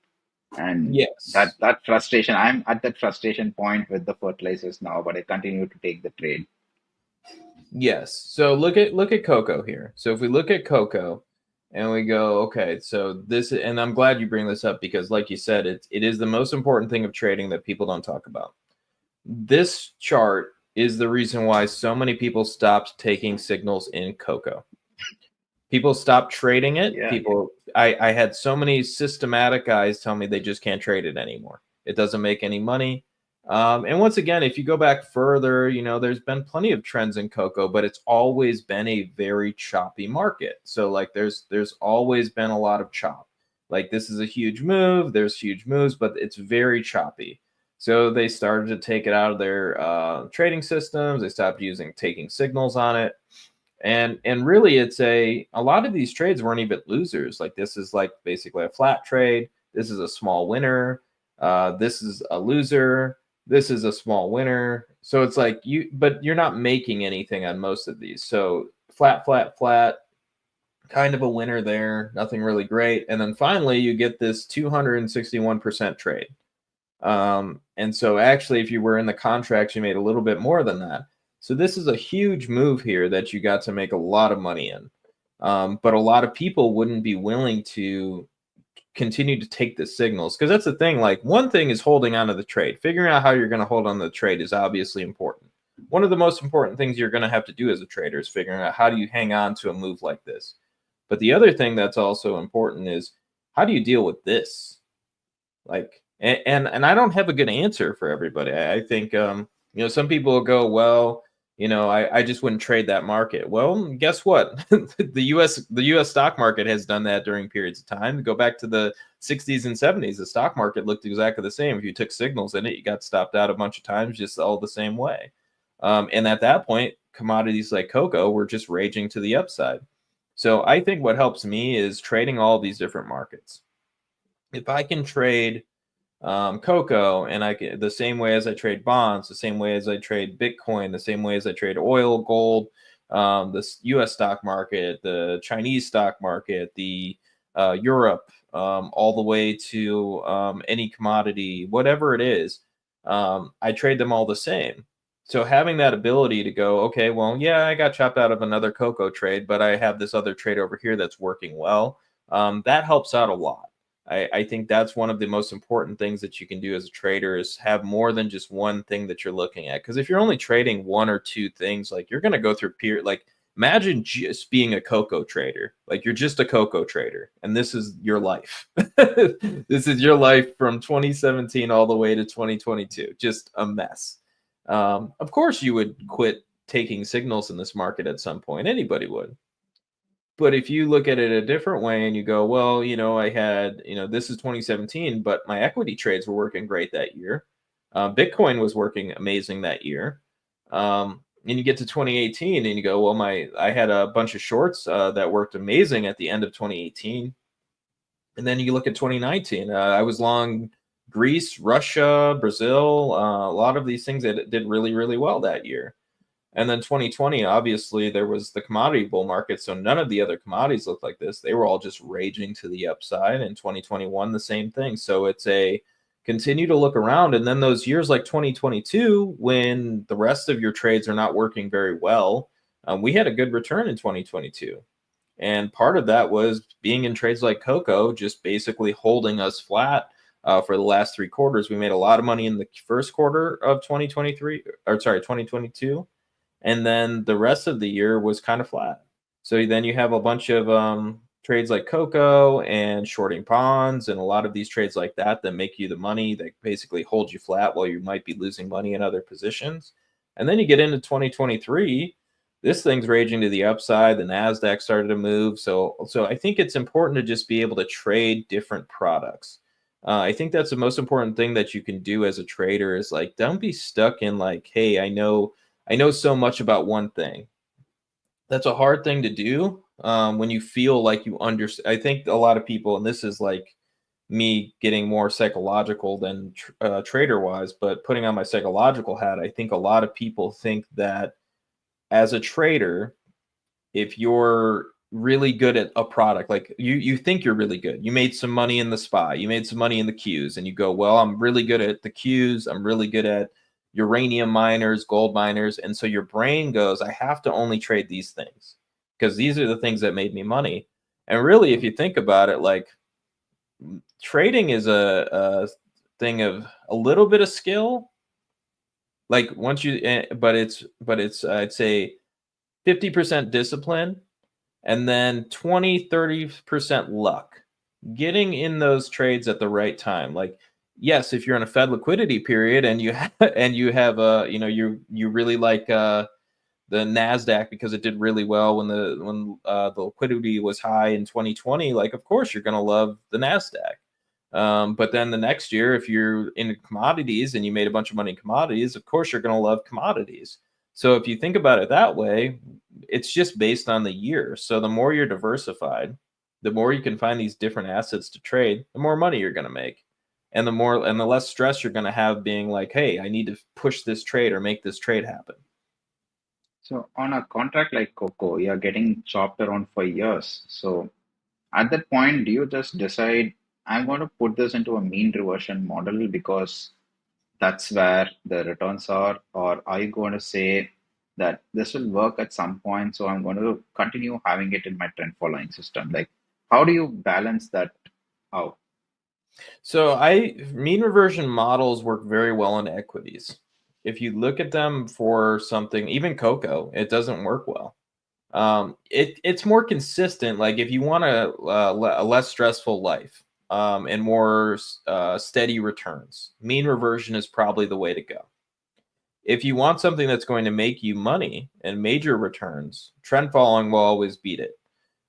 And that Yes. that frustration, I'm at that frustration point with the fertilizers now, but I continue to take the trade. Yes. So look at cocoa here. So if we look at cocoa and we go, okay, so this, and I'm glad you bring this up because like you said, it is the most important thing of trading that people don't talk about. This chart is the reason why so many people stopped taking signals in cocoa. People stopped trading it. Yeah. I had so many systematic guys tell me they just can't trade it anymore. It doesn't make any money. And once again, if you go back further, there's been plenty of trends in cocoa, but it's always been a very choppy market. So like there's always been a lot of chop. Like this is a huge move, there's huge moves, but it's very choppy. So they started to take it out of their trading systems. They stopped taking signals on it. And really it's a lot of these trades weren't even losers. Like this is like basically a flat trade. This is a small winner. This is a loser. This is a small winner. So it's like but you're not making anything on most of these. So flat, flat, flat, kind of a winner there, nothing really great. And then finally you get this 261% trade. And so actually, if you were in the contracts, you made a little bit more than that. So this is a huge move here that you got to make a lot of money in. But a lot of people wouldn't be willing to continue to take the signals, because that's the thing. Like, one thing is holding on to the trade. Figuring out how you're going to hold on to the trade is obviously important. One of the most important things you're going to have to do as a trader is figuring out how do you hang on to a move like this. But the other thing that's also important is how do you deal with this? Like, and I don't have a good answer for everybody. I think some people will go, well, I just wouldn't trade that market. Well, guess what? the US stock market has done that during periods of time. Go back to the 60s and 70s, the stock market looked exactly the same. If you took signals in it, you got stopped out a bunch of times, just all the same way. And at that point, commodities like cocoa were just raging to the upside. So I think what helps me is trading all these different markets. If I can trade cocoa, and I can, the same way as I trade bonds, the same way as I trade Bitcoin, the same way as I trade oil, gold, the U.S. stock market, the Chinese stock market, the Europe, all the way to any commodity, whatever it is, I trade them all the same. So having that ability to go, okay, well, yeah, I got chopped out of another cocoa trade, but I have this other trade over here that's working well. That helps out a lot. I think that's one of the most important things that you can do as a trader is have more than just one thing that you're looking at. Because if you're only trading one or two things, like you're going to go through period. Like imagine just being a cocoa trader. Like you're just a cocoa trader, and this is your life. This is your life from 2017 all the way to 2022. Just a mess. Of course, you would quit taking signals in this market at some point. Anybody would. But if you look at it a different way and you go, well, I had, this is 2017, but my equity trades were working great that year. Bitcoin was working amazing that year. And you get to 2018 and you go, well, I had a bunch of shorts that worked amazing at the end of 2018. And then you look at 2019, I was long Greece, Russia, Brazil, a lot of these things that did really, really well that year. And then 2020, obviously, there was the commodity bull market. So none of the other commodities looked like this. They were all just raging to the upside. And 2021, the same thing. So it's a continue to look around. And then those years like 2022, when the rest of your trades are not working very well, we had a good return in 2022. And part of that was being in trades like cocoa, just basically holding us flat for the last 3 quarters. We made a lot of money in the first quarter of 2022. And then the rest of the year was kind of flat. So then you have a bunch of trades like cocoa and shorting bonds and a lot of these trades like that make you the money, that basically hold you flat while you might be losing money in other positions. And then you get into 2023, this thing's raging to the upside. The NASDAQ started to move. So I think it's important to just be able to trade different products. I think that's the most important thing that you can do as a trader is like, don't be stuck in like, hey, I know so much about one thing. That's a hard thing to do when you feel like you understand. I think a lot of people, and this is like me getting more psychological than trader wise, but putting on my psychological hat, I think a lot of people think that as a trader, if you're really good at a product, like you think you're really good, you made some money in the SPY, you made some money in the Qs, and you go, well, I'm really good at the Qs, I'm really good at uranium miners, gold miners. And so your brain goes, I have to only trade these things because these are the things that made me money. And really, if you think about it, like trading is a thing of a little bit of skill. Like once you, but it's I'd say 50% discipline and then 20-30% luck. Getting in those trades at the right time. Like, yes, if you're in a Fed liquidity period and you have you really like the NASDAQ because it did really well when the liquidity was high in 2020, like of course you're going to love the NASDAQ. But then the next year, if you're in commodities and you made a bunch of money in commodities, of course you're going to love commodities. So if you think about it that way, it's just based on the year. So the more you're diversified, the more you can find these different assets to trade, the more money you're going to make. And the less stress you're going to have being like, hey, I need to push this trade or make this trade happen. So on a contract like Coco, you're getting chopped around for years. So at that point, do you just decide, I'm going to put this into a mean reversion model because that's where the returns are? Or are you going to say that this will work at some point, so I'm going to continue having it in my trend following system? Like, how do you balance that out? So I mean reversion models work very well in equities. If you look at them for something, even Cocoa, it doesn't work well. It's more consistent. Like if you want a less stressful life and more steady returns, mean reversion is probably the way to go. If you want something that's going to make you money and major returns, trend following will always beat it.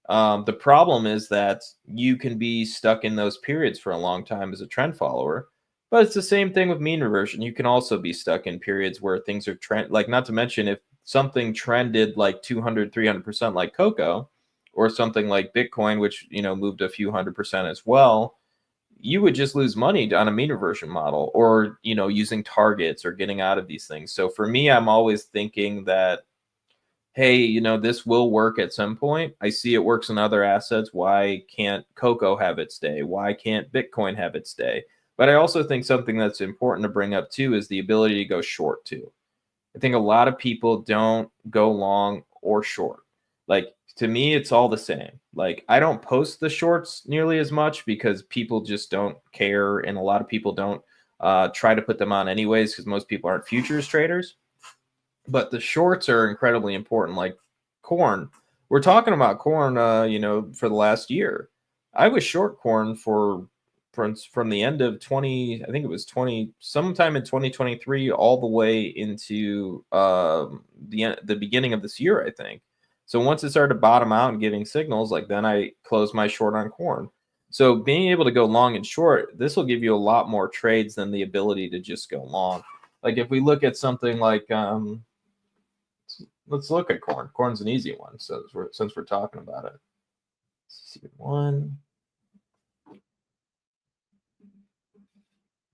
The problem is that you can be stuck in those periods for a long time as a trend follower. But it's the same thing with mean reversion. You can also be stuck in periods where things are trend, like not to mention if something trended like 200, 300% like Cocoa, or something like Bitcoin, which moved a few 100% as well, you would just lose money on a mean reversion model, or using targets or getting out of these things. So for me, I'm always thinking that, hey, this will work at some point. I see it works in other assets. Why can't Cocoa have its day? Why can't Bitcoin have its day? But I also think something that's important to bring up too is the ability to go short too. I think a lot of people don't go long or short. Like to me, it's all the same. Like I don't post the shorts nearly as much because people just don't care, and a lot of people don't try to put them on anyways because most people aren't futures traders. But the shorts are incredibly important. Like corn, we're talking about corn. For the last year, I was short corn from the end of 20, I think it was 20, sometime in 2023, all the way into the beginning of this year, I think. So once it started to bottom out and giving signals, like then I closed my short on corn. So being able to go long and short, this will give you a lot more trades than the ability to just go long. Like if we look at something like let's look at corn. Corn's an easy one, so since we're talking about it. Let's see one.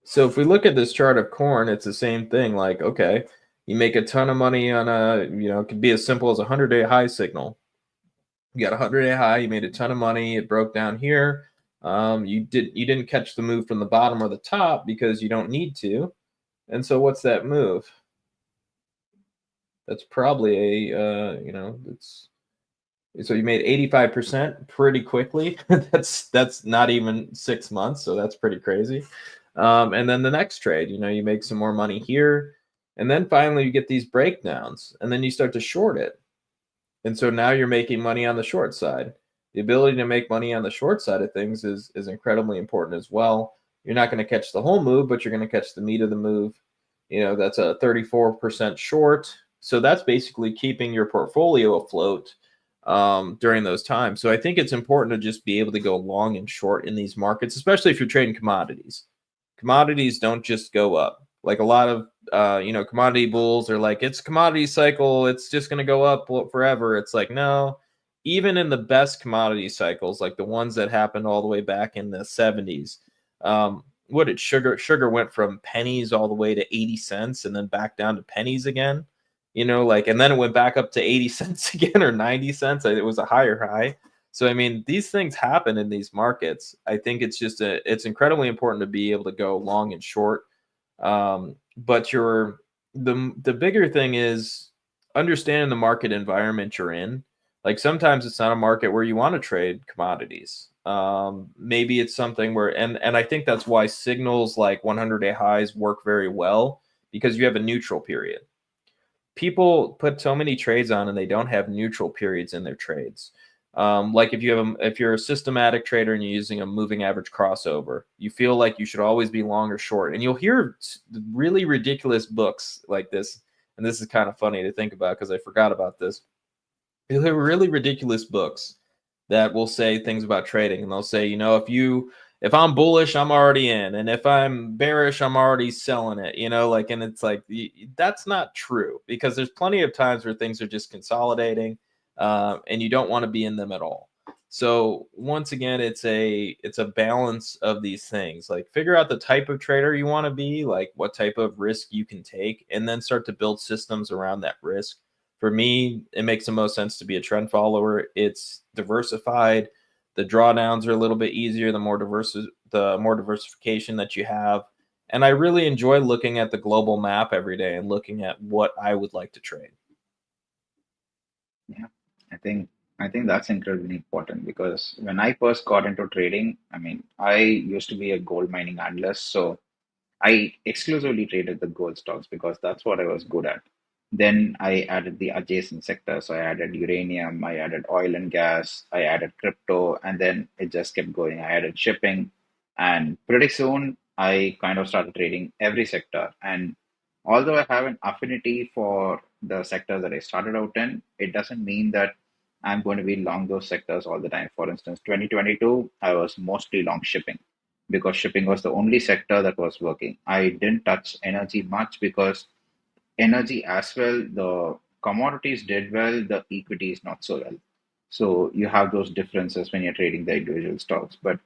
So if we look at this chart of corn, it's the same thing. Like, okay, you make a ton of money on it could be as simple as a 100-day high signal. You got a 100-day high, you made a ton of money, it broke down here. You didn't catch the move from the bottom or the top because you don't need to. And so what's that move? That's probably it's so you made 85% pretty quickly. that's not even 6 months, so that's pretty crazy. And then the next trade, you make some more money here, and then finally you get these breakdowns, and then you start to short it. And so now you're making money on the short side. The ability to make money on the short side of things is incredibly important as well. You're not going to catch the whole move, but you're going to catch the meat of the move. That's a 34% short. So that's basically keeping your portfolio afloat during those times. So I think it's important to just be able to go long and short in these markets, especially if you're trading commodities. Commodities don't just go up. Like a lot of commodity bulls are like, it's commodity cycle, it's just going to go up forever. It's like, no, even in the best commodity cycles, like the ones that happened all the way back in the 70s, what did sugar went from pennies all the way to 80 cents and then back down to pennies again, and then it went back up to 80 cents again, or 90 cents. It was a higher high. So I mean, these things happen in these markets. I think it's incredibly important to be able to go long and short. But the bigger thing is understanding the market environment you're in. Like sometimes it's not a market where you want to trade commodities. Maybe it's something where, and I think that's why signals like 100-day highs work very well, because you have a neutral period. People put so many trades on and they don't have neutral periods in their trades. Like if you're a systematic trader and you're using a moving average crossover, you feel like you should always be long or short, and you'll hear really ridiculous books like this. And this is kind of funny to think about because I forgot about this. You'll hear really ridiculous books that will say things about trading, and they'll say, if I'm bullish, I'm already in, and if I'm bearish, I'm already selling it, and it's like that's not true, because there's plenty of times where things are just consolidating. and you don't want to be in them at all. So once again, it's a balance of these things. Like figure out the type of trader you want to be, like what type of risk you can take, and then start to build systems around that risk. For me, it makes the most sense to be a trend follower. It's diversified. The drawdowns are a little bit easier the more diversification that you have. And I really enjoy looking at the global map every day and looking at what I would like to trade. Yeah, I think I think that's incredibly important because when I first got into trading, I mean, I used to be a gold mining analyst, so I exclusively traded the gold stocks because that's what I was good at. Then I added the adjacent sectors. So I added uranium, I added oil and gas, I added crypto, and then it just kept going. I added shipping. And pretty soon I kind of started trading every sector. And although I have an affinity for the sectors that I started out in, it doesn't mean that I'm going to be long those sectors all the time. For instance, 2022, I was mostly long shipping because shipping was the only sector that was working. I didn't touch energy much because energy as well, the commodities did well, the equities not so well. So you have those differences when you're trading the individual stocks. But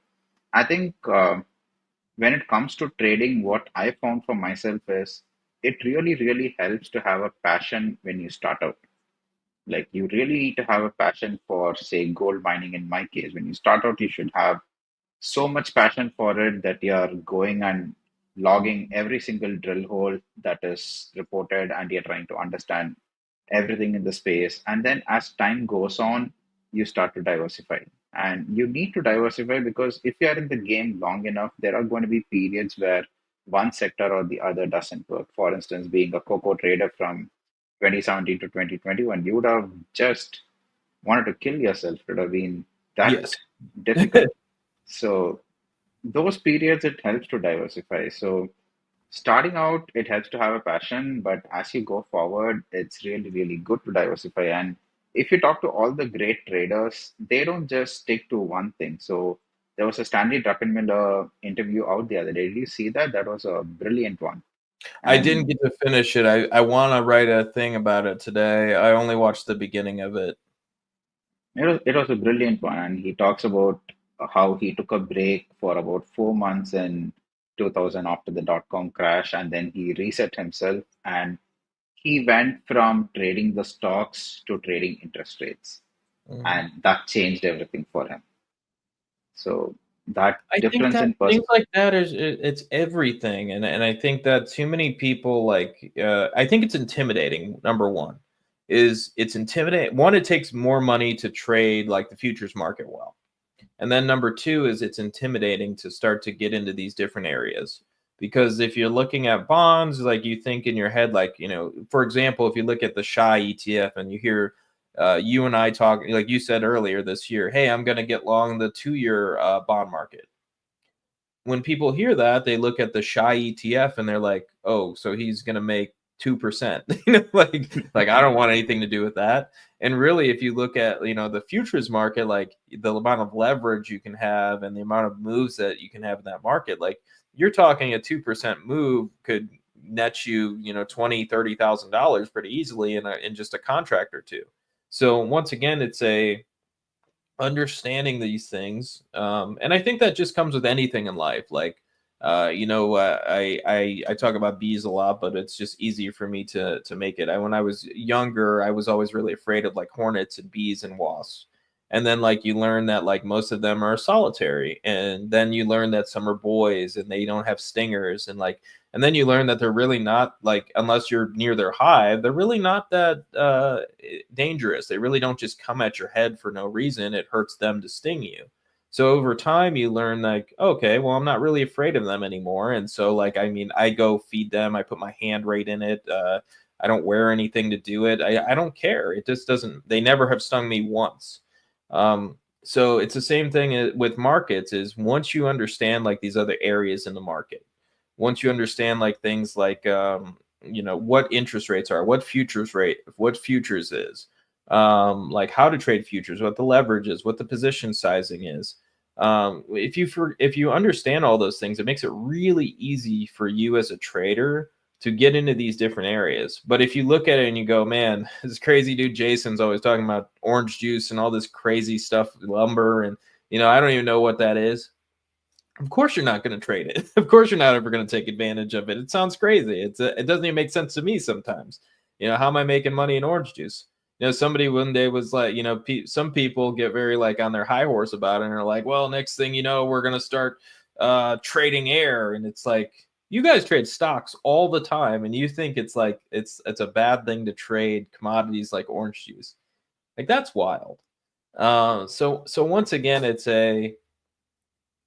I think when it comes to trading, what I found for myself is it really, really helps to have a passion when you start out. Like you really need to have a passion for, say, gold mining in my case. When you start out, you should have so much passion for it that you're going and logging every single drill hole that is reported and you're trying to understand everything in the space. And then as time goes on, you start to diversify. And you need to diversify because if you are in the game long enough, there are going to be periods where one sector or the other doesn't work. For instance, being a cocoa trader from 2017 to 2021, you would have just wanted to kill yourself. It would have been that Yes. difficult. So those periods it helps to diversify. So starting out it helps to have a passion, but as you go forward, it's really, really good to diversify. And if you talk to all the great traders, they don't just stick to one thing. So there was a Stanley Druckenmiller interview out the other day. Did you see that? That was a brilliant one. I didn't And get to finish it. I want to write a thing about it today. I only watched the beginning of it. it was a brilliant one. And he talks about how he took a break for about 4 months in 2000 after the dot-com crash, and then he reset himself and he went from trading the stocks to trading interest rates, Mhm. and that changed everything for him. So that I think difference that in things pers- like that it's everything, and I think that too many people like I think it's intimidating. Number one is it's intimidating. One, it takes more money to trade like the futures market well. And then number two is it's intimidating to start to get into these different areas. Because if you're looking at bonds, like you think in your head, like, for example, if you look at the SHI ETF and you hear you and I talk, like you said earlier this year, hey, I'm going to get long the 2 year bond market. When people hear that, they look at the SHI ETF and they're like, oh, so he's going to make 2%. Like I don't want anything to do with that. And really, if you look at, the futures market, like the amount of leverage you can have and the amount of moves that you can have in that market, like you're talking a 2% move could net you, 20, $30,000 pretty easily in just a contract or two. So once again, it's a understanding these things, and I think that just comes with anything in life. Like I talk about bees a lot, but it's just easier for me to make it. When I was younger, I was always really afraid of like hornets and bees and wasps. And then like you learn that like most of them are solitary, and then you learn that some are boys and they don't have stingers, and then you learn that they're really not, like, unless you're near their hive, they're really not that dangerous. They really don't just come at your head for no reason. It hurts them to sting you. So over time, you learn like, okay, well, I'm not really afraid of them anymore. And so, like, I mean, I go feed them. I put my hand right in it. I don't wear anything to do it. I don't care. It just doesn't. They never have stung me once. So it's the same thing with markets. Is once you understand like these other areas in the market, once you understand like things like what interest rates are, what futures is, like how to trade futures, what the leverage is, what the position sizing is. If you understand all those things, it makes it really easy for you as a trader to get into these different areas. But if you look at it and you go, man, this crazy dude Jason's always talking about orange juice and all this crazy stuff, lumber, and I don't even know what that is. Of course you're not going to trade it. Of course you're not ever going to take advantage of it. It sounds crazy. It doesn't even make sense to me sometimes. How am I making money in orange juice? Somebody one day was like, some people get very like on their high horse about it and are like, well, next thing you know, we're going to start trading air. And it's like, you guys trade stocks all the time, and you think it's like it's a bad thing to trade commodities like orange juice. Like, that's wild. So once again, it's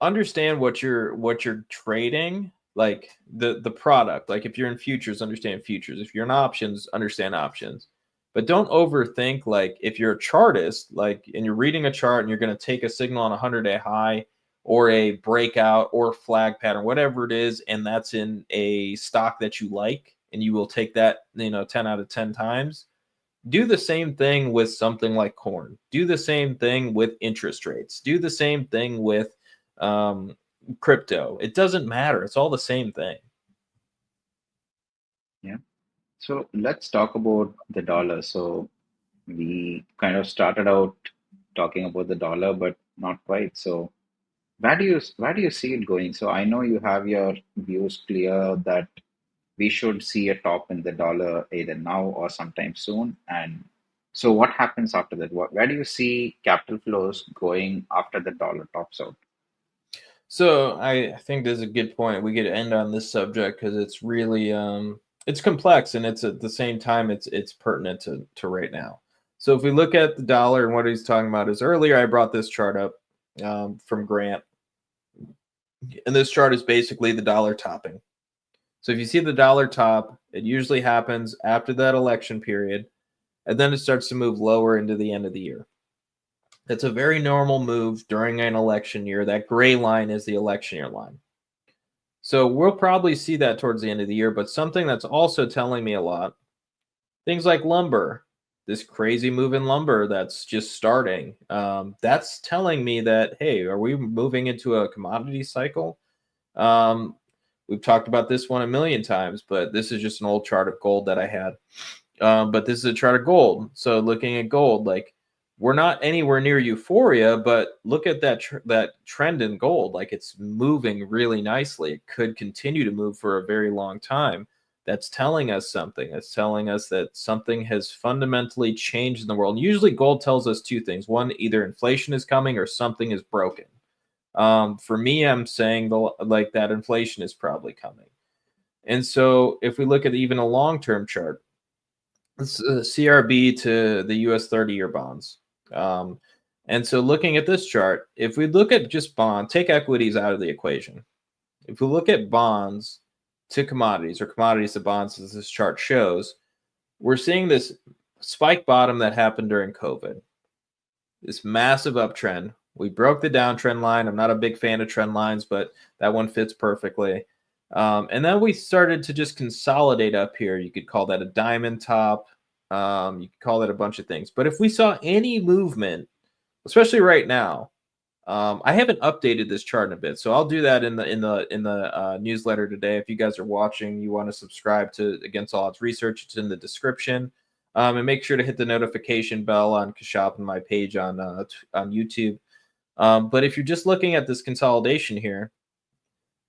understand what you're trading, like the product. Like if you're in futures, understand futures. If you're in options, understand options. But don't overthink, like if you're a chartist, like, and you're reading a chart and you're going to take a signal on a 100-day high or a breakout or flag pattern, whatever it is, and that's in a stock that you like, and you will take that 10 out of 10 times. Do the same thing with something like corn. Do the same thing with interest rates. Do the same thing with crypto. It doesn't matter. It's all the same thing. Yeah. So let's talk about the dollar. So we kind of started out talking about the dollar, but not quite. So where do you see it going? So I know you have your views clear that we should see a top in the dollar either now or sometime soon. And so what happens after that? Where do you see capital flows going after the dollar tops out? So I think this is a good point. We could end on this subject because it's really it's complex, and it's at the same time it's pertinent to right now. So if we look at the dollar, and what he's talking about is, earlier I brought this chart up from Grant, and this chart is basically the dollar topping. So if you see the dollar top, it usually happens after that election period, and then it starts to move lower into the end of the year. That's a very normal move during an election year. That gray line is the election year line. So we'll probably see that towards the end of the year. But something that's also telling me a lot, things like lumber, this crazy move in lumber that's just starting, that's telling me that, hey, are we moving into a commodity cycle? We've talked about this one a million times, but this is just an old chart of gold that I had. But this is a chart of gold. So looking at gold, like, we're not anywhere near euphoria, but look at that trend in gold. Like, it's moving really nicely. It could continue to move for a very long time. That's telling us something. It's telling us that something has fundamentally changed in the world. And usually gold tells us two things. One, either inflation is coming or something is broken. For me, I'm saying like that inflation is probably coming. And so if we look at even a long-term chart, CRB to the US 30-year bonds. And so looking at this chart, if we look at just bond, take equities out of the equation. If we look at bonds to commodities, or commodities to bonds, as this chart shows, we're seeing this spike bottom that happened during COVID, this massive uptrend. We broke the downtrend line. I'm not a big fan of trend lines, but that one fits perfectly. And then we started to just consolidate up here. You could call that a diamond top. You could call it a bunch of things. But if we saw any movement, especially right now, I haven't updated this chart in a bit, so I'll do that in the newsletter today. If you guys are watching, you want to subscribe to Against All Odds Research, it's in the description. And make sure to hit the notification bell on Kashop and my page on YouTube. But if you're just looking at this consolidation here,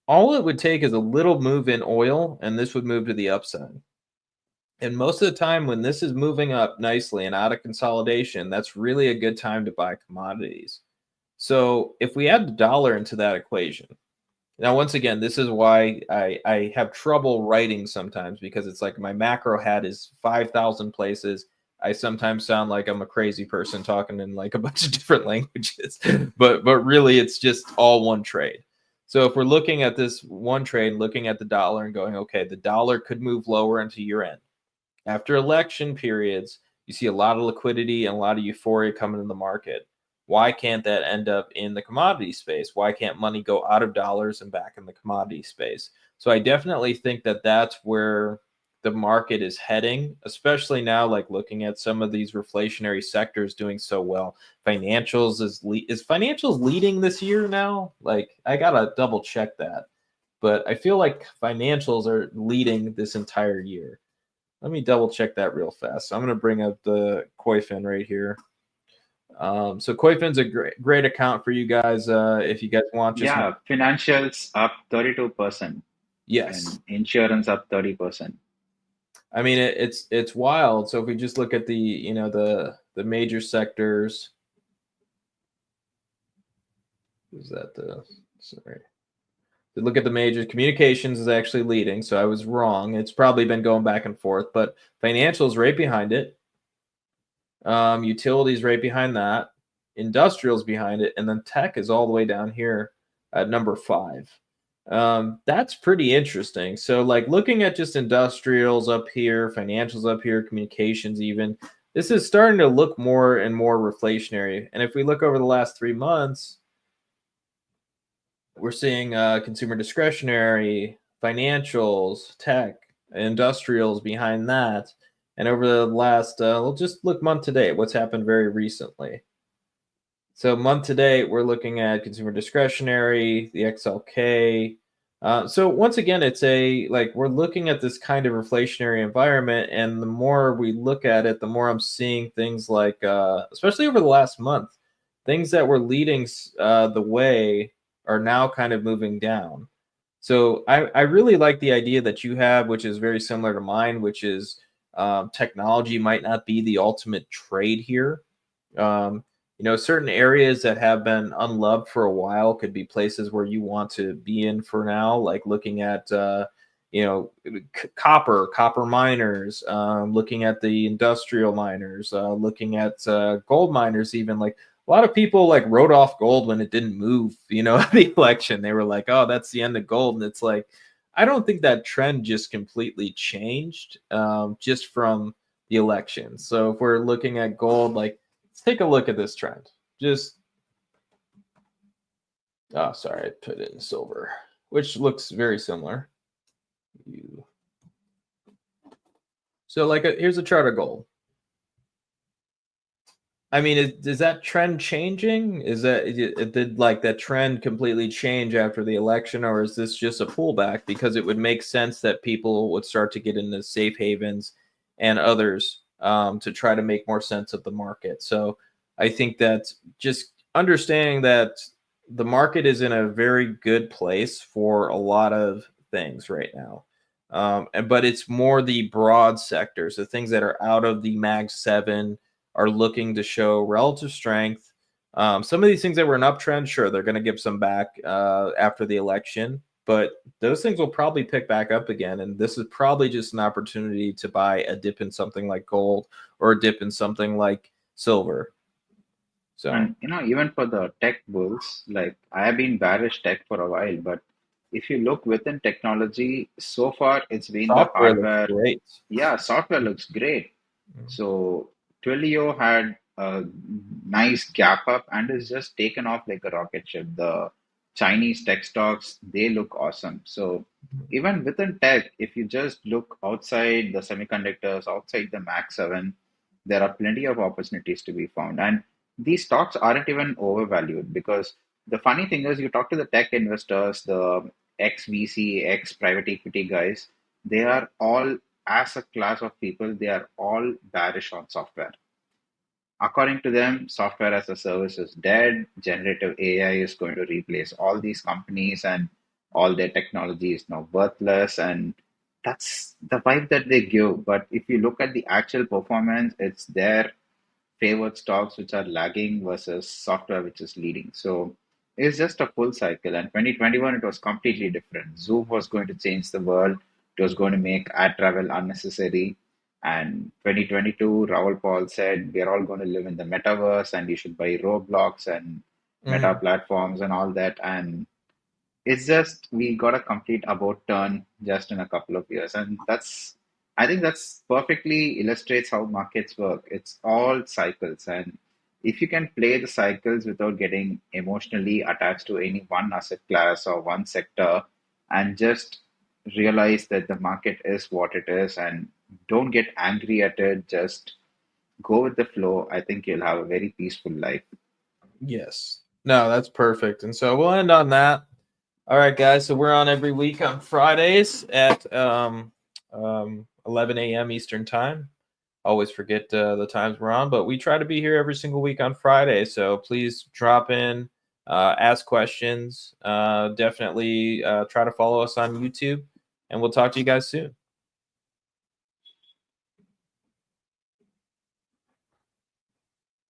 all it would take is a little move in oil, and this would move to the upside. And most of the time, when this is moving up nicely and out of consolidation, that's really a good time to buy commodities. So if we add the dollar into that equation, now, once again, this is why I have trouble writing sometimes, because it's like my macro hat is 5,000 places. I sometimes sound like I'm a crazy person talking in like a bunch of different languages, but really it's just all one trade. So if we're looking at this one trade, looking at the dollar and going, okay, the dollar could move lower into year end. After election periods, you see a lot of liquidity and a lot of euphoria coming in the market. Why can't that end up in the commodity space? Why can't money go out of dollars and back in the commodity space? So I definitely think that that's where the market is heading, especially now, like looking at some of these reflationary sectors doing so well. Financials is financials leading this year now? Like, I gotta double check that. but I feel like financials are leading this entire year. Let me double check that real fast. So I'm going to bring up the Koifin right here. So Koifin's a great account for you guys if you guys want just Yeah, financials up 32% yes. and insurance up 30%. I mean it's wild. So if we just look at the the major sectors, is that the sorry. To look at the majors, communications is actually leading, so I was wrong. It's probably been going back and forth, but financials right behind it. Utilities right behind that, industrials behind it, and then tech is all the way down here at number 5. That's pretty interesting. So, like looking at just industrials up here, financials up here, communications even, this is starting to look more and more reflationary. And if we look over the last 3 months, we're seeing consumer discretionary, financials, tech, industrials behind that. And over the last, we'll just look month to date, what's happened very recently. So month to date, we're looking at consumer discretionary, the XLK. So once again, it's we're looking at this kind of reflationary environment, and the more we look at it, the more I'm seeing things like, especially over the last month, things that were leading the way are now kind of moving down. So I really like the idea that you have, which is very similar to mine, which is technology might not be the ultimate trade here. Um, certain areas that have been unloved for a while could be places where you want to be in for now, like looking at, you know, copper miners, looking at the industrial miners, looking at gold miners, even like a lot of people like wrote off gold when it didn't move, the election. They were like, oh, that's the end of gold. And it's like, I don't think that trend just completely changed just from the election. So if we're looking at gold, like, let's take a look at this trend. Just, oh, sorry, I put it in silver, which looks very similar. So, like, here's a chart of gold. I mean, is that trend changing? Did like that trend completely change after the election, or is this just a pullback? Because it would make sense that people would start to get into safe havens and others to try to make more sense of the market. So I think that just understanding that the market is in a very good place for a lot of things right now. But it's more the broad sectors, the things that are out of the Mag 7 are looking to show relative strength. Some of these things that were an uptrend, sure, they're going to give some back after the election, but those things will probably pick back up again. And this is probably just an opportunity to buy a dip in something like gold or a dip in something like silver. So And even for the tech bulls, like I have been bearish tech for a while, but if you look within technology, so far it's been the software looks hardware. great. Yeah, software looks great. So Twilio had a nice gap up and is just taken off like a rocket ship. The Chinese tech stocks, they look awesome. So even within tech, if you just look outside the semiconductors, outside the Max 7, there are plenty of opportunities to be found. And these stocks aren't even overvalued because the funny thing is you talk to the tech investors, the ex VC, ex private equity guys, they are all as a class of people, they are all bearish on software. According to them, software as a service is dead. Generative AI is going to replace all these companies, and all their technology is now worthless. And that's the vibe that they give. But if you look at the actual performance, it's their favored stocks which are lagging versus software which is leading. So it's just a full cycle. And 2021, it was completely different. Zoom was going to change the world. It was going to make ad travel unnecessary. And 2022, Raoul Paul said, we are all going to live in the metaverse and you should buy Roblox and meta Mm, platforms and all that. And it's just we got a complete about turn just in a couple of years, and I think that's perfectly illustrates how markets work. It's all cycles, and if you can play the cycles without getting emotionally attached to any one asset class or one sector, and just realize that the market is what it is, and don't get angry at it, just go with the flow. I think you'll have a very peaceful life. yes. No, that's perfect. And so we'll end on that. All right, guys. So we're on every week on Fridays at 11 a.m. Eastern time. Always forget the times we're on, but we try to be here every single week on Friday. So please drop in, ask questions. Definitely try to follow us on YouTube, and we'll talk to you guys soon.